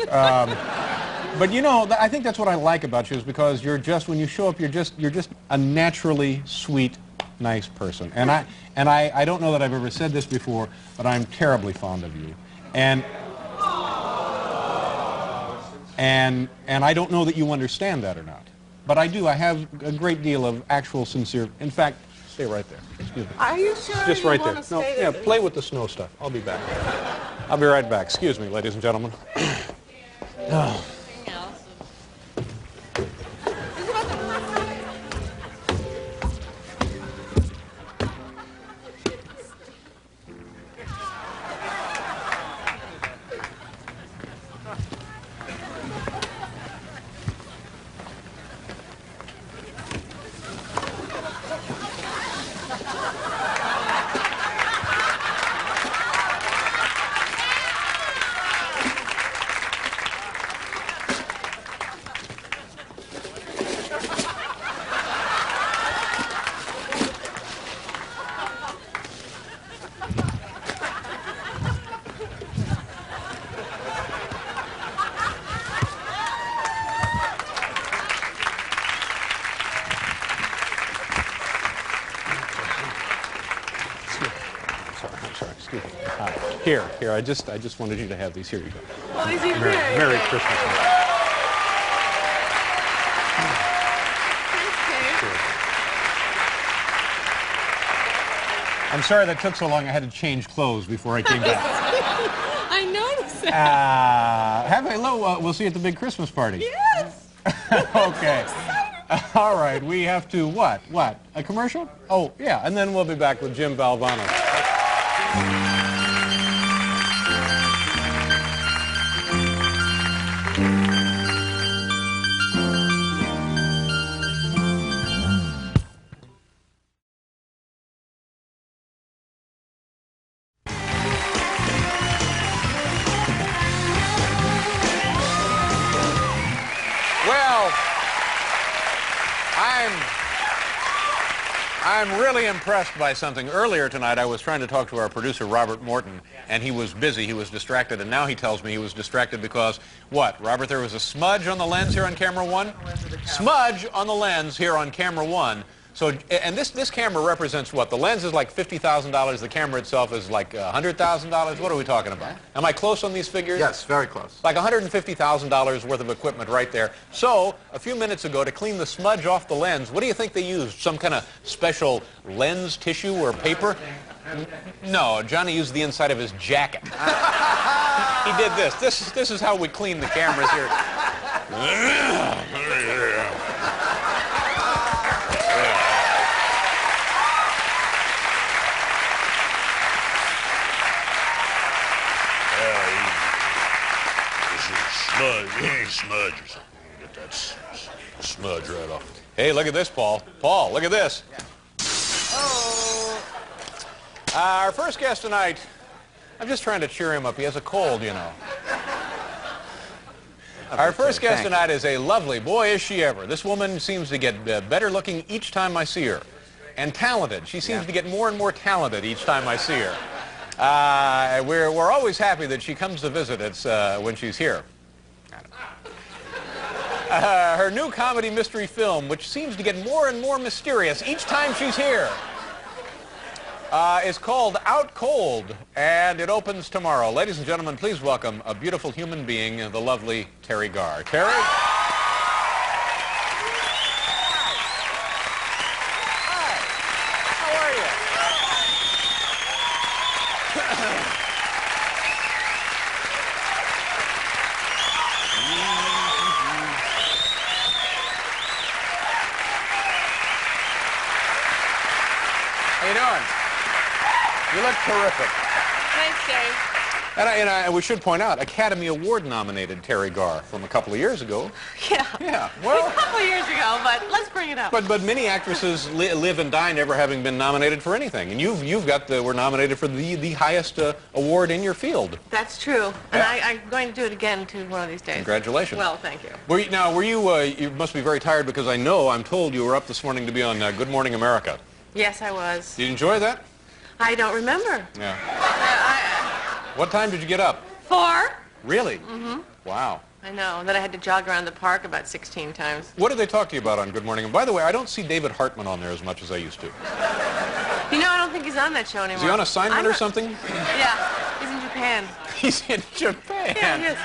But you know, I think that's what I like about you, is because you're just, when you show up, you're just a naturally sweet, nice person. And I don't know that I've ever said this before, but I'm terribly fond of you. And I don't know that you understand that or not. But I do. I have a great deal of actual sincere. In fact, stay right there. Excuse me. Are you sure Just you right want there. to No, stay yeah, there? play with the snow stuff. I'll be back. I'll be right back. Excuse me, ladies and gentlemen. Oh. Here. I just wanted you to have these. Here you go. Well, these are very Merry Christmas. I'm sorry that took so long. I had to change clothes before I came back. I noticed that. We'll see you at the big Christmas party. Yes. Okay. All right. We have to what? What? A commercial? Oh, yeah. And then we'll be back with Jim Valvano. I'm really impressed by something. Earlier tonight, I was trying to talk to our producer, Robert Morton, and he was busy. He was distracted, and now he tells me he was distracted because, what, Robert, there was a smudge on the lens here on camera one? Smudge on the lens here on camera one. So, and this camera represents what? The lens is like $50,000. The camera itself is like $100,000. What are we talking about? Am I close on these figures? Yes, very close. Like $150,000 worth of equipment right there. So, a few minutes ago, to clean the smudge off the lens, what do you think they used? Some kind of special lens tissue or paper? No, Johnny used the inside of his jacket. He did this. This is how we clean the cameras here. He ain't smudge or something. Get that smudge right off. Hey, look at this, Paul. Paul, look at this. Oh. Our first guest tonight, I'm just trying to cheer him up. He has a cold, you know. Our first guest tonight is a lovely, boy, is she ever. This woman seems to get better looking each time I see her. And talented. She seems to get more and more talented each time I see her. We're always happy that she comes to visit us when she's here. Her new comedy mystery film, which seems to get more and more mysterious each time she's here, is called Out Cold, and it opens tomorrow. Ladies and gentlemen, please welcome a beautiful human being, the lovely Teri Garr. Teri? Hi. How are you? How you doing? You look terrific. Thanks, Dave. And we should point out, Academy Award nominated Teri Garr from a couple of years ago. Yeah. Yeah. Well, a couple of years ago, but let's bring it up. But many actresses live and die never having been nominated for anything, and were nominated for the highest award in your field. That's true, and I'm going to do it again too one of these days. Congratulations. Well, thank you. You must be very tired because I'm told you were up this morning to be on Good Morning America. Yes, I was. Did you enjoy that? I don't remember. Yeah. What time did you get up? 4. Really? Mm-hmm. Wow. I know. Then I had to jog around the park about 16 times. What did they talk to you about on Good Morning? And by the way, I don't see David Hartman on there as much as I used to. You know, I don't think he's on that show anymore. Is he on assignment or something? Yeah. He's in Japan. He's in Japan? Yeah, he is.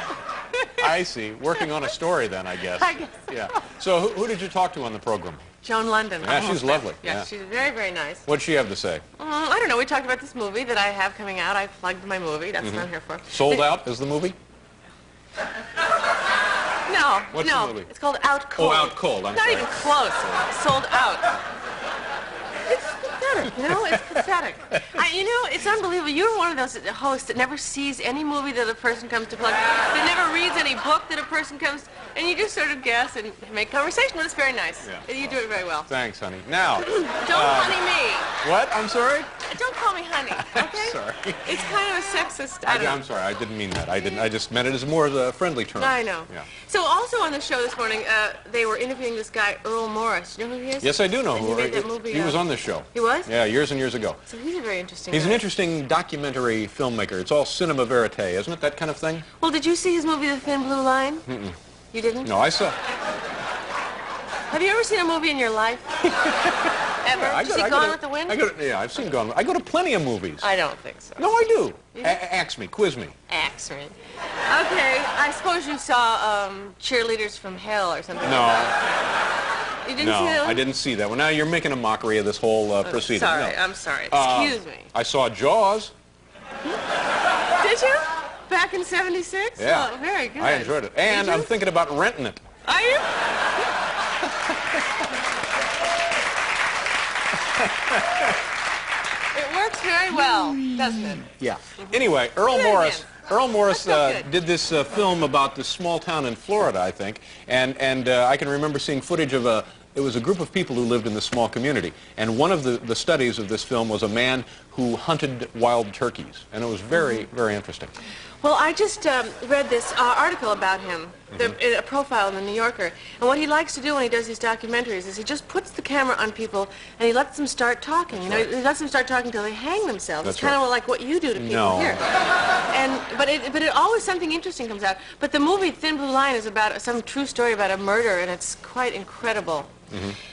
I see. Working on a story then, I guess. I guess. Yeah. So who did you talk to on the program? Joan London. Yeah, she's lovely. Yeah, she's very, very nice. What'd she have to say? I don't know. We talked about this movie that I have coming out. I plugged my movie. That's what I'm here for. Sold Out is the movie? No. What's no. the movie? It's called Out Cold. Oh, Out Cold. I'm Not sorry. even close. Sold Out. It's pathetic, you know? It's pathetic. It's unbelievable. You're one of those hosts that never sees any movie that a person comes to plug, that never reads any book that a person comes, and you just sort of guess and make conversation, but it's very nice. Yeah. You do it very well. Thanjust honey. Now. Don't honey me. What? I'm sorry? Don't call me honey, okay? Sorry. It's kind of a sexist. I don't know. I'm sorry. I didn't mean that. I just meant it as more of a friendly term. I know. Yeah. So also on the show this morning, they were interviewing this guy, Earl Morris. You know who he is? Yes, I do know And who. he made that movie, He was on this show. He was? Yeah, years and years ago. So he's a very interesting He's guy. an interesting documentary filmmaker. It's all cinema verite, isn't it? That kind of thing? Well, did you see his movie, The Thin Blue Line? Mm-mm. You didn't? No, I saw. Have you ever seen a movie in your life? Ever? Yeah, Did you see Gone with the Wind? Yeah, I've seen Gone. I go to plenty of movies. I don't think so. No, I do. Ask me, quiz me. Axe me. Okay, I suppose you saw Cheerleaders from Hell or something No. like that. You didn't see that one? I didn't see that one. Now you're making a mockery of this whole proceeding. Sorry, No. I'm sorry. Excuse me. I saw Jaws. Did you? Back in '76? Yeah. Oh, very good. I enjoyed it. And I'm thinking about renting it. Are you? It works very well, doesn't it? Yeah. Anyway, Earl Morris did this film about this small town in Florida, I think, and I can remember seeing footage of it was a group of people who lived in this small community, and one of the studies of this film was a man who hunted wild turkeys, and it was very, very interesting. Well, I just read this article about him, a profile in the New Yorker, and what he likes to do when he does these documentaries is he just puts the camera on people and he lets them start talking. You know, he lets them start talking until they hang themselves. That's it's kind of like what you do to people here. But it always something interesting comes out. But the movie Thin Blue Line is about some true story about a murder, and it's quite incredible.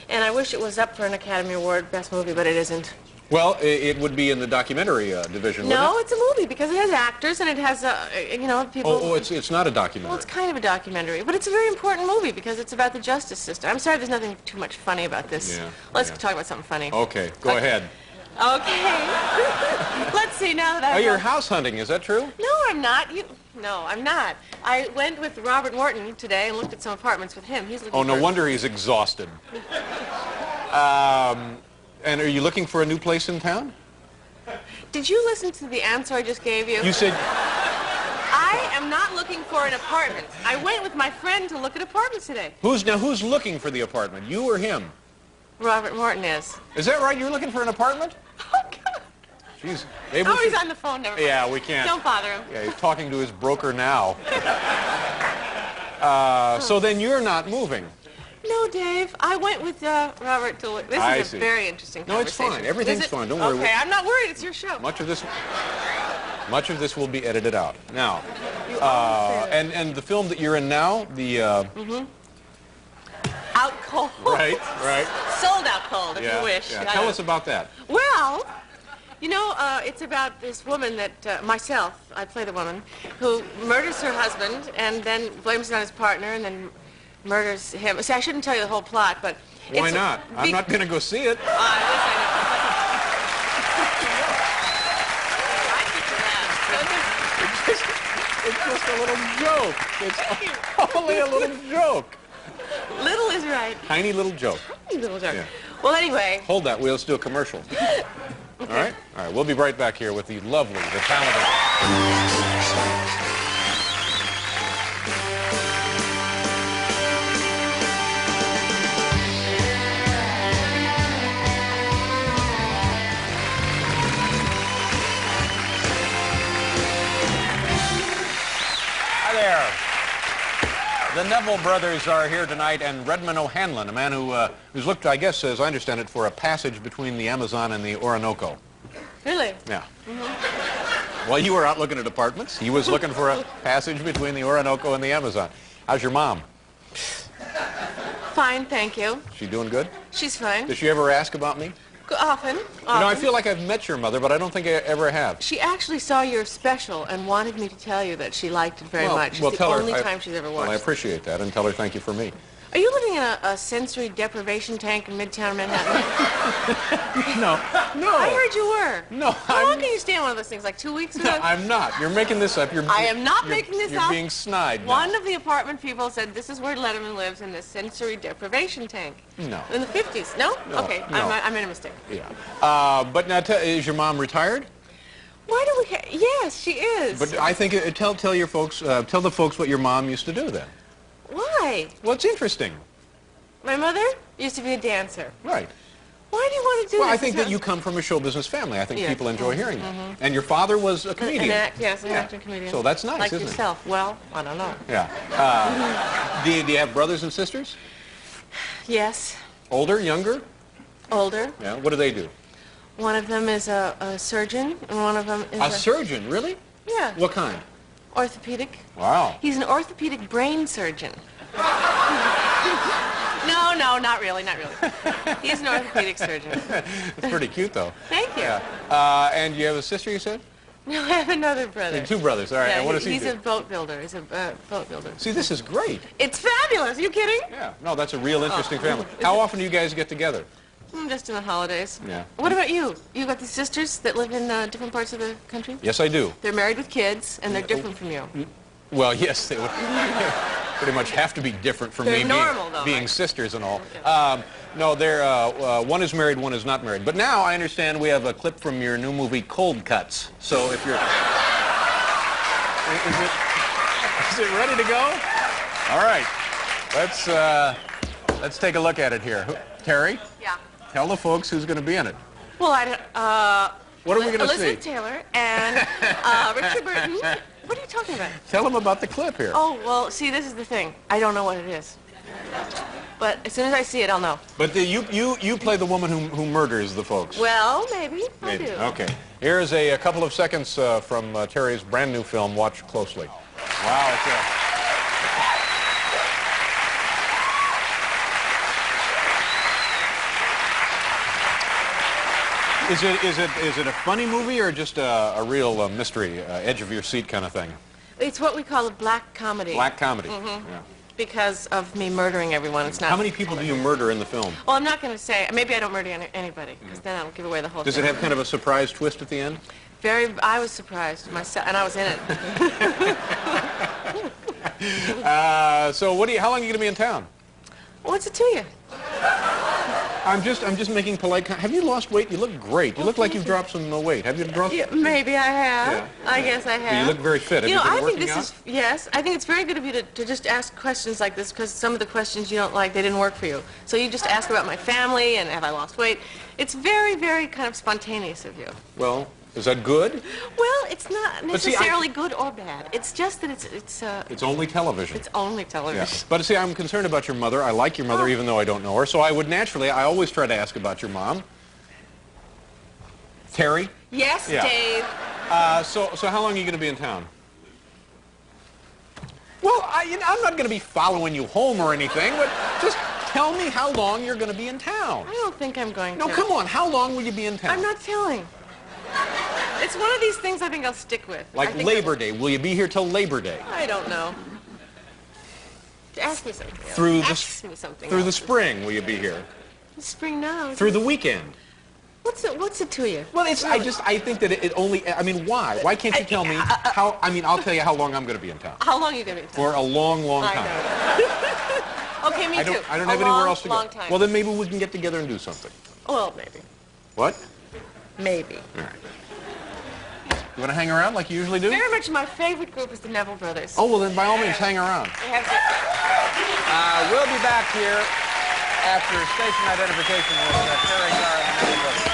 And I wish it was up for an Academy Award Best Movie, but it isn't. Well, it would be in the documentary division, wouldn't No, it? it's a movie because it has actors and it has, you know, people... Oh, it's not a documentary. Well, it's kind of a documentary, but it's a very important movie because it's about the justice system. I'm sorry there's nothing too much funny about this. Yeah, Let's talk about something funny. Okay, go ahead. Okay. Let's see, now that You're house hunting, is that true? No, I'm not. No, I'm not. I went with Robert Morton today and looked at some apartments with him. He's looking Oh, no for... wonder he's exhausted. And are you looking for a new place in town? Did you listen to the answer I just gave you? You said... I am not looking for an apartment. I went with my friend to look at apartments today. Who's looking for the apartment, you or him? Robert Morton is. Is that right? You're looking for an apartment? Oh, God. Jeez. Oh, he's on the phone. Never mind. Yeah, we can't. Don't bother him. Yeah, he's talking to his broker now. So then you're not moving. No, Dave. I went with Robert to look. This is a very interesting conversation. No, it's fine. Everything's fine. Don't worry. Okay, I'm not worried. It's your show. Much of this will be edited out. Now, and the film that you're in now, the... Out Cold. Right. Sold Out Cold, if you wish. Yeah. Tell us about that. Well, you know, it's about this woman that, myself, I play the woman, who murders her husband and then blames it on his partner and then murders him. See, I shouldn't tell you the whole plot, but... Why not? I'm not going to go see it. It's just a little joke. It's only a little joke. Little is right. Tiny little joke. Tiny little joke. Yeah. Well, anyway. Hold that. We'll do a commercial. Okay. All right? All right. We'll be right back here with the lovely, the talented... The Neville brothers are here tonight, and Redmond O'Hanlon, a man who's looked, I guess, as I understand it, for a passage between the Amazon and the Orinoco. Really? Yeah. While you were out looking at apartments, he was looking for a passage between the Orinoco and the Amazon. How's your mom? Fine, thank you. She doing good? She's fine. Does she ever ask about me? Often. You know, I feel like I've met your mother, but I don't think I ever have. She actually saw your special and wanted me to tell you that she liked it very much. It's the only time she's ever watched. Well, I appreciate that, and tell her thank you for me. Are you living in a sensory deprivation tank in Midtown Manhattan? No. I heard you were. No, How long can you stay on one of those things? Like 2 weeks ago? No, I'm not. You're making this up. I am not making this up. You're being snide now. One of the apartment people said this is where Letterman lives, in this sensory deprivation tank. No. In the 50s. No? No, Okay, no. I made a mistake. Yeah. But now, is your mom retired? Why do we... Yes, she is. But I think, tell your folks, tell the folks what your mom used to do then. Why? Well, it's interesting. My mother used to be a dancer. Right. Why do you want to do this? Well, I think that you come from a show business family. I think people enjoy hearing that. And your father was a comedian. Yes, an actor and comedian. So that's nice, like isn't yourself. Well, I don't know. Yeah. Do you have brothers and sisters? Yes. Older, younger? Older. Yeah. What do they do? One of them is a surgeon, and one of them is a surgeon, really? Yeah. What kind? Orthopedic. Wow. He's an orthopedic brain surgeon. No, not really, not really. He's an orthopedic surgeon. It's pretty cute, though. Thank you. Yeah. And you have a sister, you said? No, I have another brother. Two brothers, all right. Yeah, and what does he he's do? a boat builder. He's a boat builder. See, this is great. It's fabulous. Are you kidding? Yeah. No, that's a real interesting family. How often do you guys get together? Just in the holidays. Yeah. What about you? You got these sisters that live in different parts of the country? Yes, I do. They're married with kids, and they're different from you. Well, yes, they would pretty much have to be different from They're me normal, though, being right? sisters and all. No, they're one is married, one is not married. But now I understand we have a clip from your new movie, Cold Cuts. So if you're... Is it ready to go? All right. Let's take a look at it here. Terry? Yeah. Tell the folks who's going to be in it. Well, I don't... What are we going to see? Elizabeth Taylor and Richard Burton. What are you talking about? Tell them about the clip here. Oh, well, see, this is the thing. I don't know what it is. But as soon as I see it, I'll know. But you play the woman who murders the folks. Well, maybe. I do. Okay. Here's a couple of seconds from Terry's brand new film. Watch closely. Wow, Is it a funny movie or just a real mystery, edge of your seat kind of thing? It's what we call a black comedy. Black comedy. Mm-hmm. Yeah. Because of me murdering everyone. It's not. How many people do you murder in the film? Well, I'm not going to say. Maybe I don't murder anybody, because then I'll give away the whole Does thing. it have kind of a surprise twist at the end? I was surprised myself, and I was in it. So how long are you going to be in town? What's it to you? I'm just making polite. Have you lost weight? You look great. You look like you've dropped some weight. Have you dropped? Yeah, maybe I have. Yeah. I guess I have. You look very fit. Have you been I think working this out? is, yes, I think it's very good of you to just ask questions like this, because some of the questions you don't like, they didn't work for you. So you just ask about my family and have I lost weight. It's very, very kind of spontaneous of you. Well, is that good? Well, it's not But see, necessarily good or bad. It's just that it's only television. It's only television. Yeah. But see, I'm concerned about your mother. I like your mother even though I don't know her. So I always try to ask about your mom. Terry? Yes, Yeah. Dave. So how long are you going to be in town? Well, I'm not going to be following you home or anything, but just tell me how long you're going to be in town. I don't think I'm going to. No, come on. How long will you be in town? I'm not telling. It's one of these things I think I'll stick with. Like Labor Day. Will you be here till Labor Day? I don't know. Ask me something else. Ask me something Through the else. spring, will you be here? Spring now. Through the weekend. What's it to you? Well, I think that it only, I mean, why? Why can't you tell me how, I'll tell you how long I'm going to be in town. How long are you going to be in town? For a long, long time. I know. Okay, me too. I don't have anywhere else to go. Long time. Well, then maybe we can get together and do something. Well, maybe. What? Maybe. All right. You want to hang around like you usually do? Very much my favorite group is the Neville Brothers. Oh, well, then by all means, hang around. They have We'll be back here after station identification with Teri Garr and the Neville Brothers.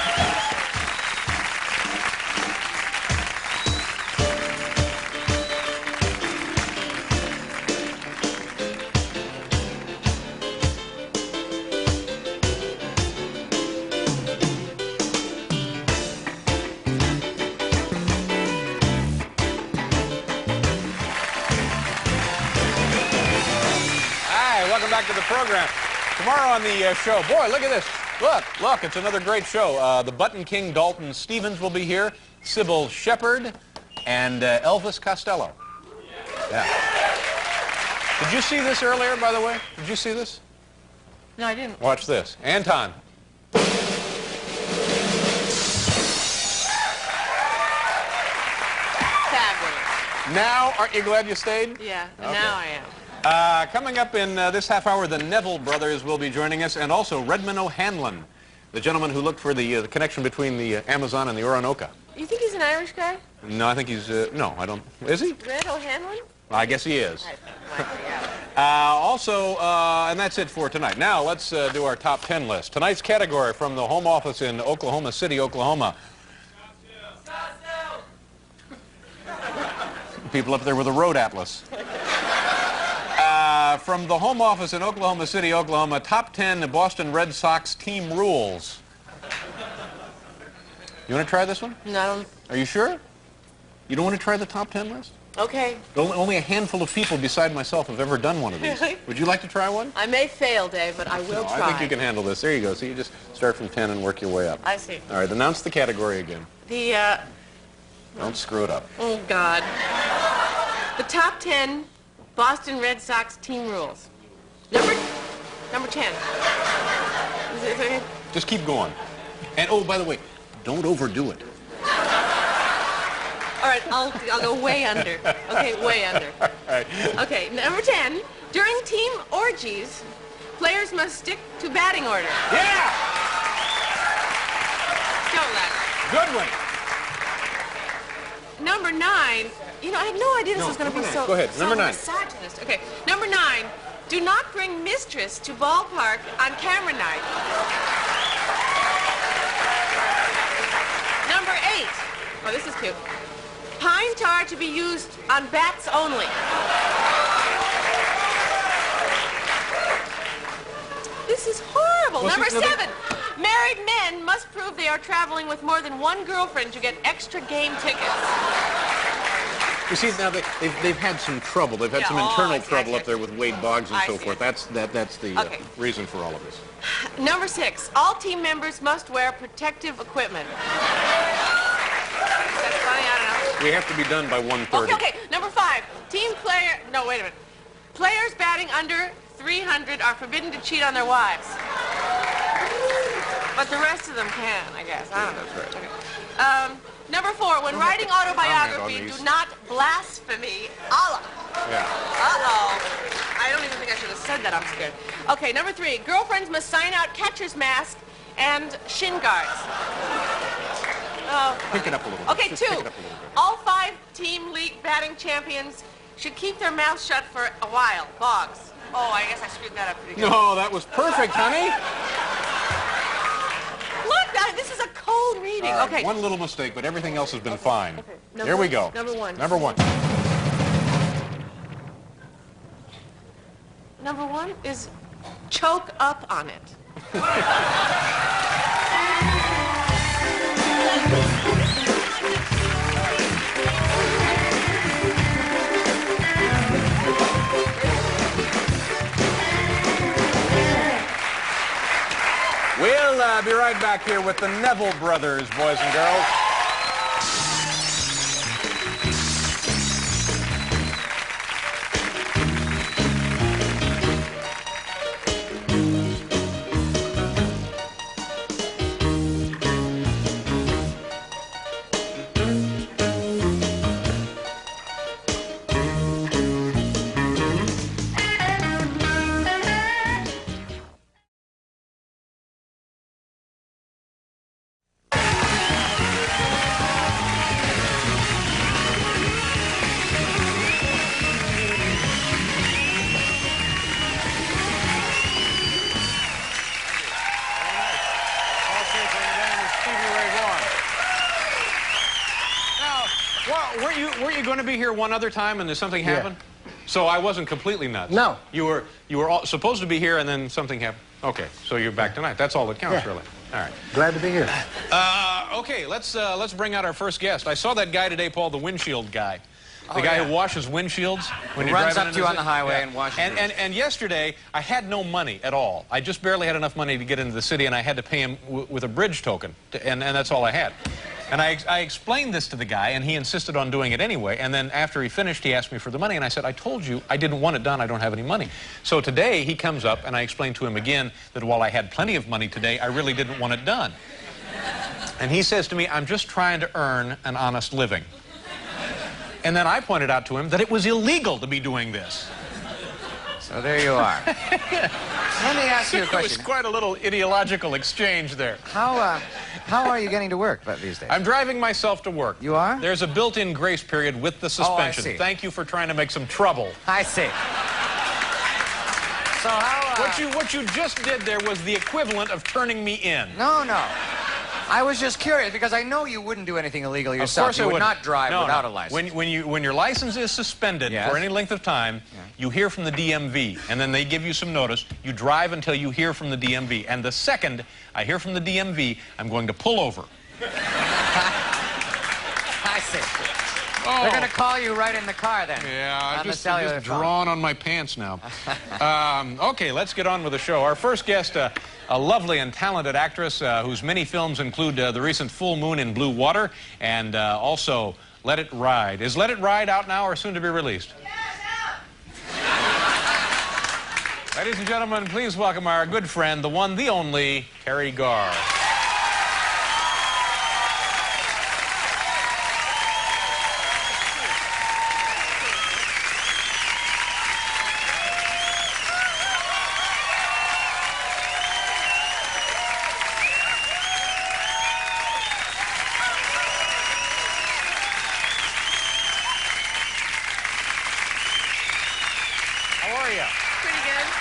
Welcome back to the program. Tomorrow on the show, boy, look at this. Look, it's another great show. The Button King Dalton Stevens will be here, Sybil Shepherd, and Elvis Costello. Yeah. Did you see this earlier, by the way? Did you see this? No, I didn't. Watch this. Anton. Fabulous. Now, aren't you glad you stayed? Yeah, Okay. now I am. Coming up in this half hour, the Neville brothers will be joining us, and also Redmond O'Hanlon, the gentleman who looked for the connection between the Amazon and the Orinoco. You think he's an Irish guy? No, I think he's, no, I don't. Is he? Red O'Hanlon? I guess he is. I think, yeah. Also, and that's it for tonight. Now, let's do our top 10 list. Tonight's category from the home office in Oklahoma City, Oklahoma. People up there with a road atlas. From the home office in Oklahoma City, Oklahoma, top 10 Boston Red Sox team rules. You want to try this one? No, I don't. Are you sure? You don't want to try the top 10 list? Okay. Only a handful of people beside myself have ever done one of these. Really? Would you like to try one? I may fail, Dave, but I will try. I think you can handle this. There you go. So you just start from 10 and work your way up. I see. All right, announce the category again. Don't screw it up. Oh, God. The top 10 Boston Red Sox team rules. Number 10. Is it? Just keep going. And, oh, by the way, don't overdo it. All right, I'll go way under. Okay, way under. All right. Okay, number 10. During team orgies, players must stick to batting order. Yeah! Don't laugh. Good one. Number 9. You know, I had no idea this was going to be so... Go ahead, number 9. Misogynist. Okay, number 9. Do not bring mistress to ballpark on camera night. Number 8. Oh, this is cute. Pine tar to be used on bats only. This is horrible. Number 7. Married men must prove they are traveling with more than one girlfriend to get extra game tickets. You see, now they've had some trouble. They've had some internal trouble up there with Wade Boggs and so forth. That's the reason for all of this. Number 6. All team members must wear protective equipment. That's funny, I don't know. We have to be done by 1:30. Okay. Number 5. Team player... No, wait a minute. Players batting under 300 are forbidden to cheat on their wives. But the rest of them can, I guess. I don't know. That's right. Okay. Number 4. When writing autobiography, do not blaspheme Allah. Yeah. Uh-oh. I don't even think I should have said that. I'm scared. Okay, number 3. Girlfriends must sign out catcher's mask and shin guards. Oh. Pick it up a little bit. Okay, Just 2. pick it up a little bit. All 5 team league batting champions should keep their mouths shut for a while. Boggs. Oh, I guess I screwed that up pretty good. No, that was perfect, honey. Look, this is a cold reading. Right, okay. one little mistake, but everything else has been fine. Okay. Here we go. Number 1. Number 1. Number 1 is choke up on it. We'll be right back here with the Neville brothers, boys and girls. Weren't you going to be here one other time and there's something happened? So I wasn't completely nuts. No. You were all supposed to be here and then something happened. Okay, so you're back tonight. That's all that counts, really. All right. Glad to be here. Okay, let's bring out our first guest. I saw that guy today, Paul, the windshield guy. The guy who washes windshields when you runs up to you on the highway and washes and yesterday, I had no money at all. I just barely had enough money to get into the city, and I had to pay him with a bridge token, and that's all I had. And I explained this to the guy, and he insisted on doing it anyway. And then after he finished, he asked me for the money, and I said, I told you I didn't want it done. I don't have any money. So today, he comes up, and I explained to him again that while I had plenty of money today, I really didn't want it done. And he says to me, I'm just trying to earn an honest living. And then I pointed out to him that it was illegal to be doing this. So there you are. Let me ask you a question. It was quite a little ideological exchange there. How are you getting to work these days? I'm driving myself to work. You are? There's a built-in grace period with the suspension. Oh, I see. Thank you for trying to make some trouble. I see. So how... What you just did there was the equivalent of turning me in. No. I was just curious because I know you wouldn't do anything illegal yourself. Of course you would wouldn't. not drive without a license. When your license is suspended for any length of time, you hear from the DMV, and then they give you some notice. You drive until you hear from the DMV, and the second I hear from the DMV, I'm going to pull over. I see. Oh. They're going to call you right in the car then. Yeah, I'm just phone. drawn on my pants now. Okay, let's get on with the show. Our first guest, a lovely and talented actress whose many films include the recent Full Moon in Blue Water and also Let It Ride. Is Let It Ride out now or soon to be released? Ladies and gentlemen, please welcome our good friend, the one, the only, Teri Garr.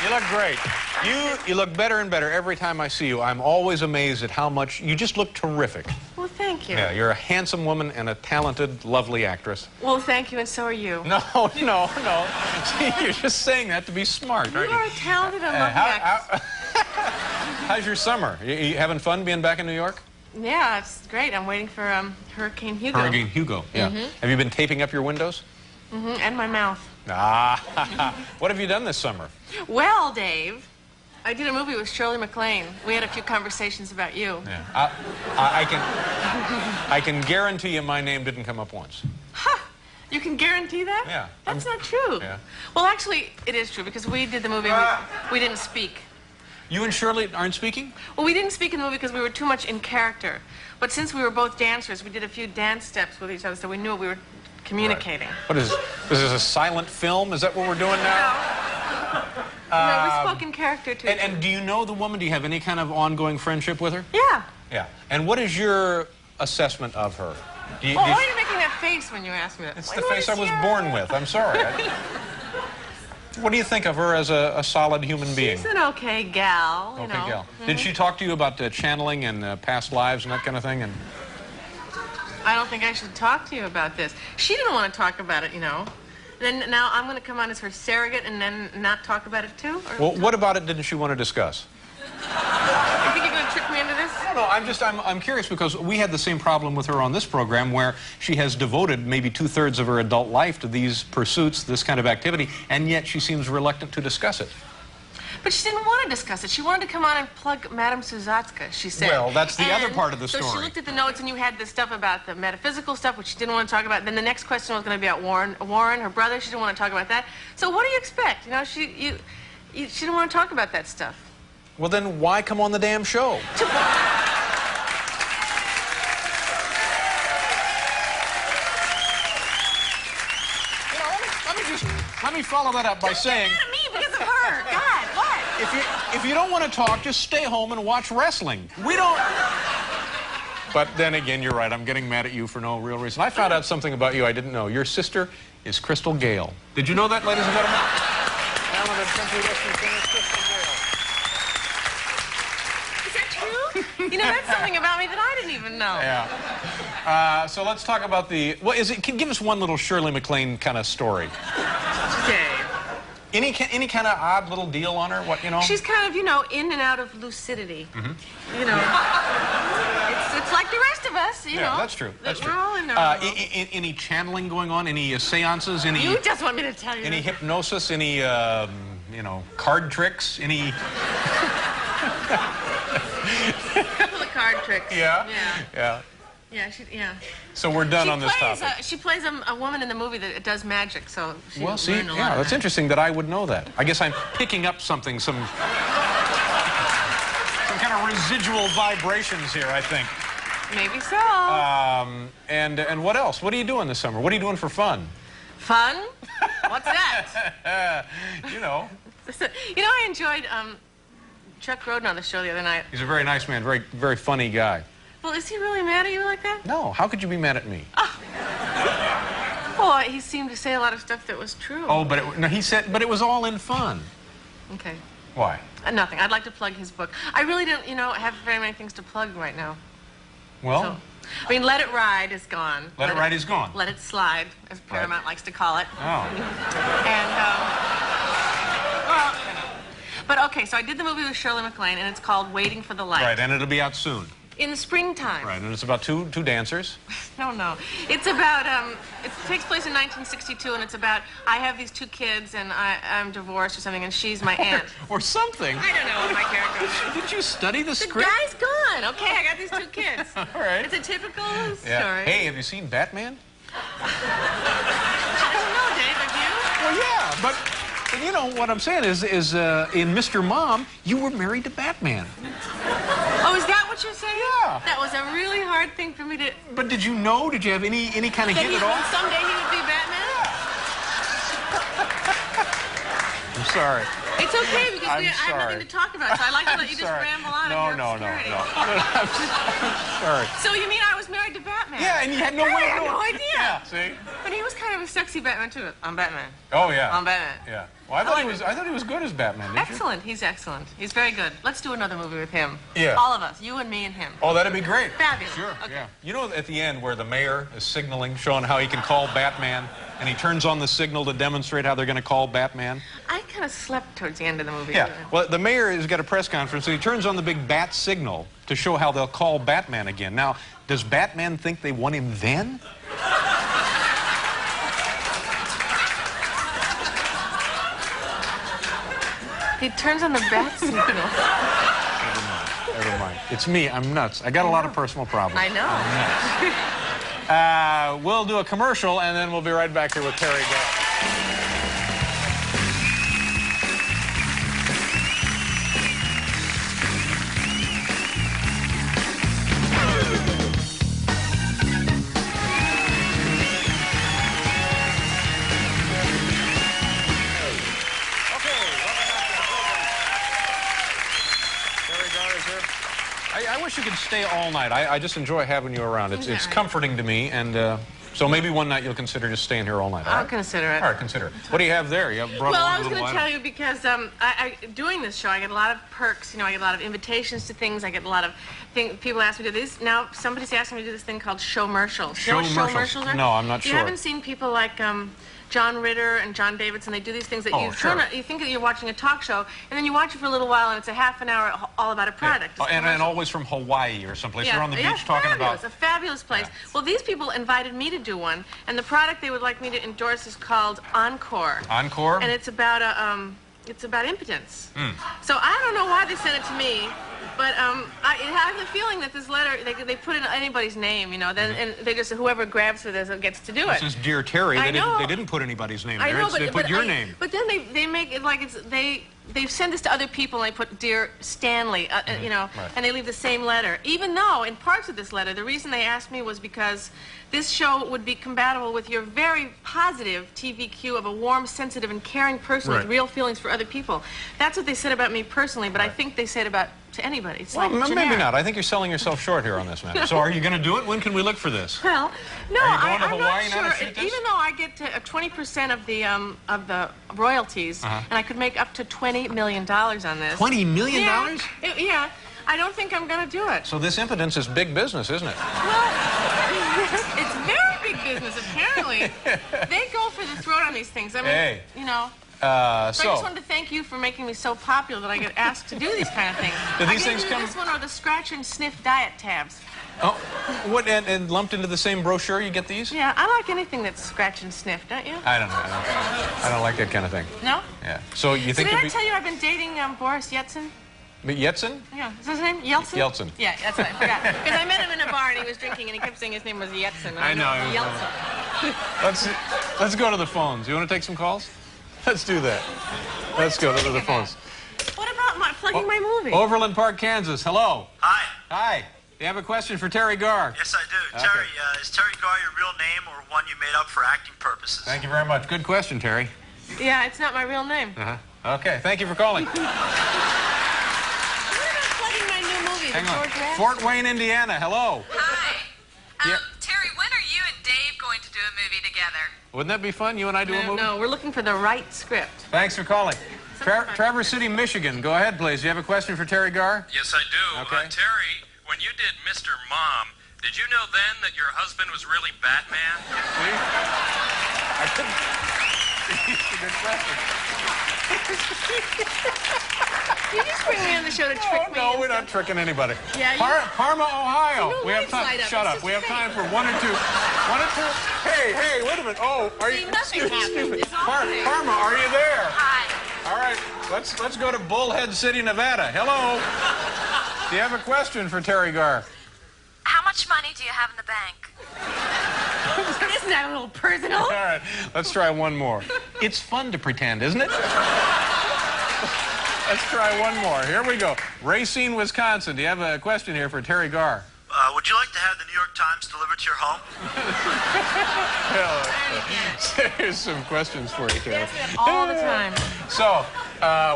You look great. You look better and better every time I see you. I'm always amazed at how much you just look terrific. Well, thank you. Yeah, you're a handsome woman and a talented, lovely actress. Well, thank you, and so are you. No. See, you're just saying that to be smart, aren't you? You are a talented and lovely actress. How's your summer? You having fun being back in New York? Yeah, it's great. I'm waiting for Hurricane Hugo. Hurricane Hugo, yeah. Have you been taping up your windows? And my mouth. Ah, what have you done this summer? Well, Dave, I did a movie with Shirley MacLaine. We had a few conversations about you. Yeah. I can guarantee you my name didn't come up once. Huh. You can guarantee that? Yeah. That's not true. Yeah. Well, actually, it is true because we did the movie. We didn't speak. You and Shirley aren't speaking? Well, we didn't speak in the movie because we were too much in character. But since we were both dancers, we did a few dance steps with each other, so we knew we were communicating. Right. What is this? Is a silent film? Is that what we're doing now? No, we spoke in character too. And do you know the woman? Do you have any kind of ongoing friendship with her? Yeah. Yeah. And what is your assessment of her? Why are you making that face when you ask me that? It's the face I was born with. I'm sorry. What do you think of her as a solid human being? She's an okay gal, you know. Okay gal. Did she talk to you about channeling and past lives and that kind of thing? And I don't think I should talk to you about this. She didn't want to talk about it, you know. Then now I'm going to come on as her surrogate and then not talk about it too? Well, what about it didn't she want to discuss? You think you're going to trick me into this? No, I'm curious because we had the same problem with her on this program where she has devoted maybe 2/3 of her adult life to these pursuits, this kind of activity, and yet she seems reluctant to discuss it. But she didn't want to discuss it. She wanted to come on and plug Madame Suzatska, she said. Well, that's the other part of the story. So she looked at the notes, and you had the stuff about the metaphysical stuff, which she didn't want to talk about. Then the next question was going to be about Warren, her brother. She didn't want to talk about that. So what do you expect? You know, she didn't want to talk about that stuff. Well, then why come on the damn show? Let me follow that up by saying... Don't get mad at me because of her. God, what? If you don't want to talk, just stay home and watch wrestling. We don't... But then again, you're right. I'm getting mad at you for no real reason. I found out something about you I didn't know. Your sister is Crystal Gale. Did you know that, ladies and gentlemen? Talented country western singer, Crystal Gale. Is that true? You know, that's something about me that I didn't even know. Yeah. So let's talk about the... Well, give us one little Shirley MacLaine kind of story. Okay. Any kind of odd little deal on her? What, you know? She's kind of, you know, in and out of lucidity. You know, it's like the rest of us, you know. Yeah, that's true. That's true. We're all in there. Any channeling going on? Any seances? Any? You just want me to tell you. Any hypnosis? Any, you know, card tricks? Any? A couple of card tricks. Yeah. Yeah. Yeah. Yeah. So we're done on this topic. She plays a woman in the movie that does magic, so she well, see, learned a lot yeah, of that's that. interesting that I would know that. I guess I'm picking up something, some kind of residual vibrations here, I think. Maybe so. And what else? What are you doing this summer? What are you doing for fun? Fun? What's that? You know. You know, I enjoyed Chuck Grodin on the show the other night. He's a very nice man, very, very funny guy. Well, is he really mad at you like that? No. How could you be mad at me? Oh. Well, he seemed to say a lot of stuff that was true. Oh, but he said, but it was all in fun. Okay. Why? Nothing. I'd like to plug his book. I really don't, you know, have very many things to plug right now. Well, So, I mean, Let It Ride is gone. Let It Ride is gone. Let It Slide, as Paramount likes to call it. Oh. And, well, but okay, so I did the movie with Shirley MacLaine, and it's called Waiting for the Light. Right, and it'll be out soon. In the springtime. Right, and it's about two dancers. No. It's about, it takes place in 1962, and it's about, I have these 2 kids, and I'm divorced or something, and she's my aunt. Or something. I don't know what my character is. Did you study the script? The guy's gone. Okay, I got these 2 kids. All right. It's a typical Yeah. story. Hey, have you seen Batman? I don't know, Dave, have you? Well, yeah, but you know what I'm saying is in Mr. Mom, you were married to Batman. Oh, is that what you're saying? Yeah. That was a really hard thing for me to... But did you know? Did you have any kind of hint at all? Someday he would be Batman? I'm sorry. It's okay, because I have sorry. nothing to talk about, so I like to let you just ramble on. No. I'm sorry. So you mean I was married to Batman? Yeah, and you had no way I of had knowing. no idea. Yeah, see? But he was kind of a sexy Batman, too. I'm Batman. Oh, yeah. I'm Batman. Yeah. Well, I thought he was good as Batman, didn't you? Excellent. He's excellent. He's very good. Let's do another movie with him. Yeah. All of us. You and me and him. Oh, that'd be great. Fabulous. Sure, Okay. yeah. You know at the end where the mayor is signaling, showing how he can call Batman, and he turns on the signal to demonstrate how they're going to call Batman? I kind of slept towards the end of the movie. Yeah. Well, the mayor has got a press conference, and he turns on the big bat signal to show how they'll call Batman again. Now, does Batman think they want him then? He turns on the bat signal. Never mind. It's me. I'm nuts. I got a lot of personal problems. I know. I'm nuts. We'll do a commercial, and then we'll be right back here with Teri Garr. I wish you could stay all night. I just enjoy having you around. It's comforting to me, and so maybe one night you'll consider just staying here all night. I'll consider it. All right, consider it. What do you have there? You have brought Well, I a was little going to tell you because doing this show, I get a lot of perks. You know, I get a lot of invitations to things. I get a lot of things. People ask me to do this. Now, somebody's asking me to do this thing called showmercials. You know what showmercials are? No, I'm not sure. You haven't seen people like John Ritter and John Davidson. They do these things that you you think that you're watching a talk show, and then you watch it for a little while, and it's a half an hour all about a product. Yeah. And always from Hawaii or someplace. You're on the beach talking about... It's a fabulous place. Yeah. Well, these people invited me to do one, and the product they would like me to endorse is called Encore. Encore? And it's about impotence. So I don't know why they sent it to me, but I have the feeling that this letter, they put in anybody's name, you know, then and they just, whoever grabs for this gets to do it. This is Dear Terry. They didn't put anybody's name there. I know, they put your name. But then they make it like they've sent this to other people, and they put Dear Stanley, you know, and they leave the same letter. Even though, in parts of this letter, the reason they asked me was because this show would be compatible with your very positive TVQ of a warm, sensitive, and caring person with real feelings for other people. That's what they said about me personally, but I think they said about to anybody. It's well, like maybe not. I think you're selling yourself short here on this matter. So are you going to do it? When can we look for this? Well, no, I'm not sure. Even though I get to 20% of the royalties, and I could make up to $20 million on this. $20 million? Yeah. I don't think I'm going to do it. So this Impotence is big business, isn't it? Well, it's very big business, apparently. They go for the throat on these things. I mean, you know. So I just wanted to thank you for making me so popular that I get asked to do these kind of things. Do these things come... this one or the scratch and sniff diet tabs. Oh, what, and lumped into the same brochure, you get these? Yeah, I like anything that's scratch and sniff, don't you? I don't know. I don't like that kind of thing. No? Yeah. So you think... Did I tell you I've been dating Boris Yeltsin? Yeltsin? Yeah. Is his name Yeltsin? Yeltsin. Yeah, that's what I forgot. Because I met him in a bar and he was drinking and he kept saying his name was Yeltsin. I know. Yeltsin. Let's go to the phones. You want to take some calls? Let's do that. Let's go to the phones. What about plugging my movie? Overland Park, Kansas. Hello. Hi. Hi. Do you have a question for Teri Garr? Yes, I do. Okay. Terry, is Teri Garr your real name or one you made up for acting purposes? Thank you very much. Good question, Terry. Yeah, it's not my real name. Okay, thank you for calling. My new movie, Hang on. Fort Wayne, Indiana. Hello. Hi. Terry, when are you and Dave going to do a movie together? Wouldn't that be fun? You and I do a movie? No, we're looking for the right script. Thanks for calling. Traverse City, Michigan. Go ahead, please. You have a question for Teri Garr? Yes, I do. Okay. Terry, when you did Mr. Mom, did you know then that your husband was really Batman? See? Good question. You just bring me on the show to trick me. No, we're not tricking anybody. Yeah, Parma, Ohio. No, We have time. Shut up. We have time for one or two. Hey, wait a minute. Oh, are you? Nothing happened. It's all Parma, are you there? Hi. All right, let's go to Bullhead City, Nevada. Hello. Do you have a question for Teri Garr? How much money do you have in the bank? Isn't that a little personal? All right, let's try one more. It's fun to pretend, isn't it? Let's try one more. Here we go. Racine, Wisconsin. Do you have a question here for Teri Garr? Would you like to have the New York Times delivered to your home? Here's some questions for you, Teri. Yes, all the time. So,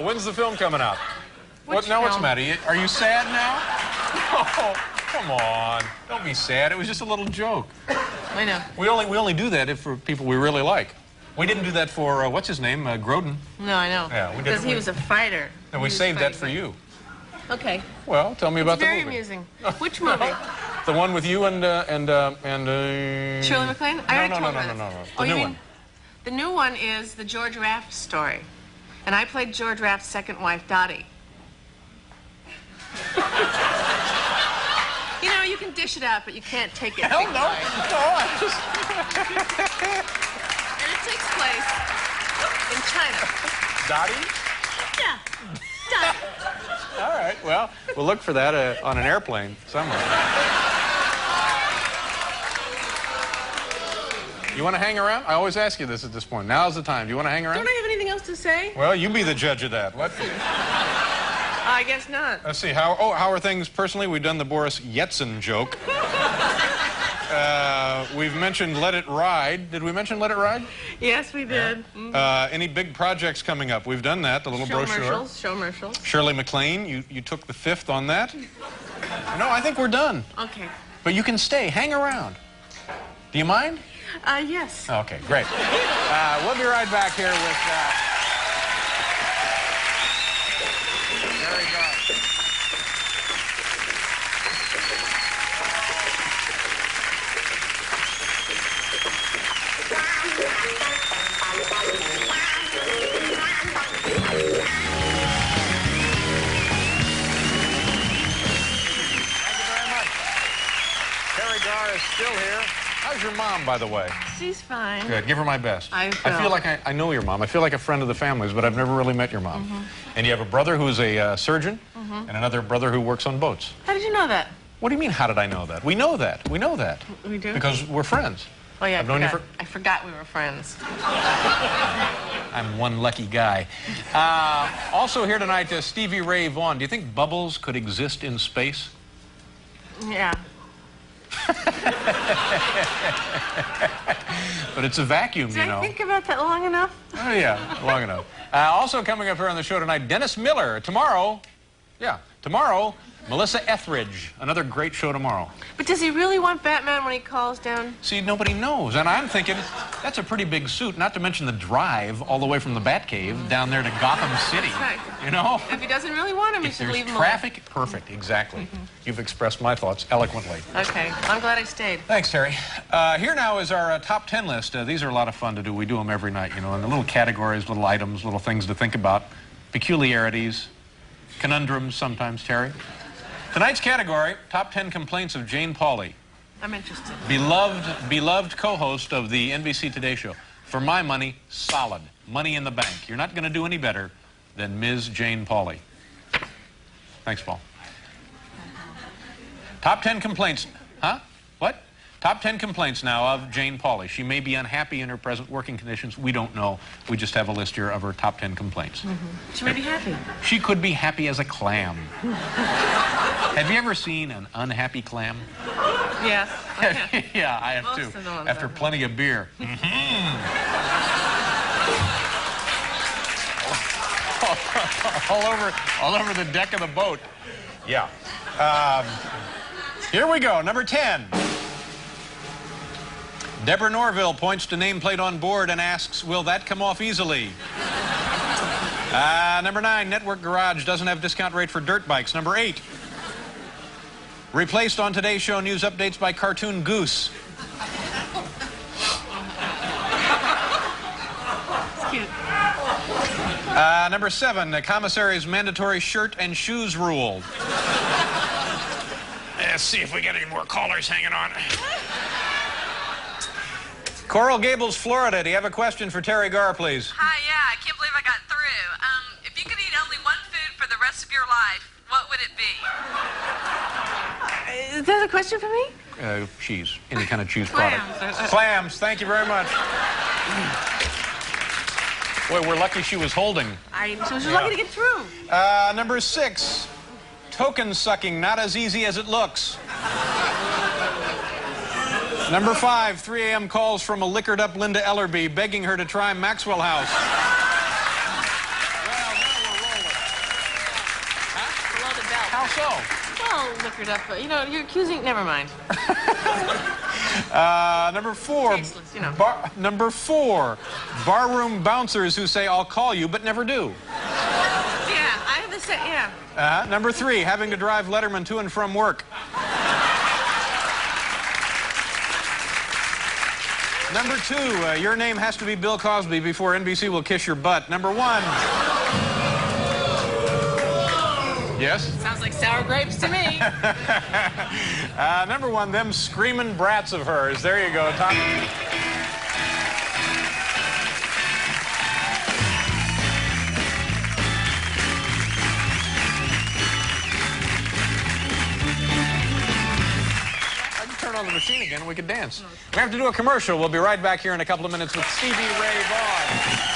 when's the film coming out? What's the matter? Are you sad now? Oh, come on. Don't be sad. It was just a little joke. I know. We only do that for people we really like. We didn't do that for, what's his name, Grodin. No, I know. Yeah, we did. Because he was a fighter. And we saved that for you. Okay. Well, tell me about the movie. Very amusing. Which movie? The one with you and Shirley MacLaine? I already told you No. The new one. The new one is the George Raft story. And I played George Raft's second wife, Dottie. You know, you can dish it out, but you can't take it. Hell no. I just... And it takes place in China. Dottie? Yeah. Dottie. All right, well, we'll look for that on an airplane somewhere. You want to hang around? I always ask you this at this point. Now's the time. Do you want to hang around? Don't I have anything else to say? Well, you be the judge of that. What? I guess not. Let's see. How are things personally? We've done the Boris Yeltsin joke. We've mentioned Let It Ride. Did we mention Let It Ride? Yes, we did. Any big projects coming up? We've done that, the little brochure. Showmercials. Shirley MacLaine, you took the 5th on that. No, I think we're done. Okay. But you can stay. Hang around. Do you mind? Yes. Okay, great. We'll be right back here with Teri Garr. Teri Garr is still here. How's your mom, by the way? She's fine. Good. Give her my best. I feel like I know your mom. I feel like a friend of the family's, but I've never really met your mom. And you have a brother who's a surgeon and another brother who works on boats. How did you know that? What do you mean, how did I know that? We know that. We know that. We do? Because we're friends. Oh, yeah, I've known you I forgot we were friends. I'm one lucky guy. Also here tonight, Stevie Ray Vaughan. Do you think bubbles could exist in space? Yeah. But it's a vacuum, Did you know. I think about that long enough? Oh, yeah, long enough. Also coming up here on the show tonight, Dennis Miller. Tomorrow, Melissa Etheridge. Another great show tomorrow. But does he really want Batman when he calls down? See, nobody knows. And I'm thinking, that's a pretty big suit, not to mention the drive all the way from the Batcave down there to Gotham City. Right. You know? If he doesn't really want him, he If should there's leave him traffic, perfect, exactly. You've expressed my thoughts eloquently. Okay, I'm glad I stayed. Thanks, Teri. Here now is our top 10 list. These are a lot of fun to do. We do them every night, you know, in the little categories, little items, little things to think about, peculiarities, conundrums sometimes, Teri. Tonight's category, top 10 complaints of Jane Pauley. I'm interested. Beloved co-host of the NBC Today Show. For my money, solid. Money in the bank. You're not going to do any better than Ms. Jane Pauley. Thanks, Paul. Top 10 complaints. Huh? What? Top 10 complaints now of Jane Pauley. She may be unhappy in her present working conditions. We don't know. We just have a list here of her top 10 complaints. She may be happy. She could be happy as a clam. Have you ever seen an unhappy clam? Yes. Okay. Yeah, I have Most too. of the ones After I've plenty of beer. all over the deck of the boat. Yeah. Here we go. Number 10. Deborah Norville points to nameplate on board and asks, will that come off easily? Number 9. Network Garage doesn't have discount rate for dirt bikes. Number 8. Replaced on Today's Show news updates by Cartoon Goose. Number 7, the commissary's mandatory shirt and shoes rule. Let's see if we got any more callers hanging on. Coral Gables, Florida. Do you have a question for Teri Garr, please? Hi, yeah, I can't believe I got through. If you could eat only one food for the rest of your life, what would it be? Is that a question for me? Cheese. Any kind of cheese product. Clams. Clams. Thank you very much. Boy, we're lucky she was holding. She was lucky to get through. Number 6, token sucking, not as easy as it looks. Number 5, 3 a.m. calls from a liquored up Linda Ellerby begging her to try Maxwell House. Well, now we're rolling. Huh? Below the belt. How so? Well, liquored up. You know, you're accusing. Never mind. Number 4. Tasteless, you know. Number 4, barroom bouncers who say, "I'll call you," but never do. Yeah, I have the same. Yeah. Number 3, having to drive Letterman to and from work. Number 2, your name has to be Bill Cosby before NBC will kiss your butt. Number 1. Yes? Sounds like sour grapes to me. Number 1, them screaming brats of hers. There you go, Tom. I can turn on the machine again and we could dance. We have to do a commercial. We'll be right back here in a couple of minutes with Stevie Ray Vaughan.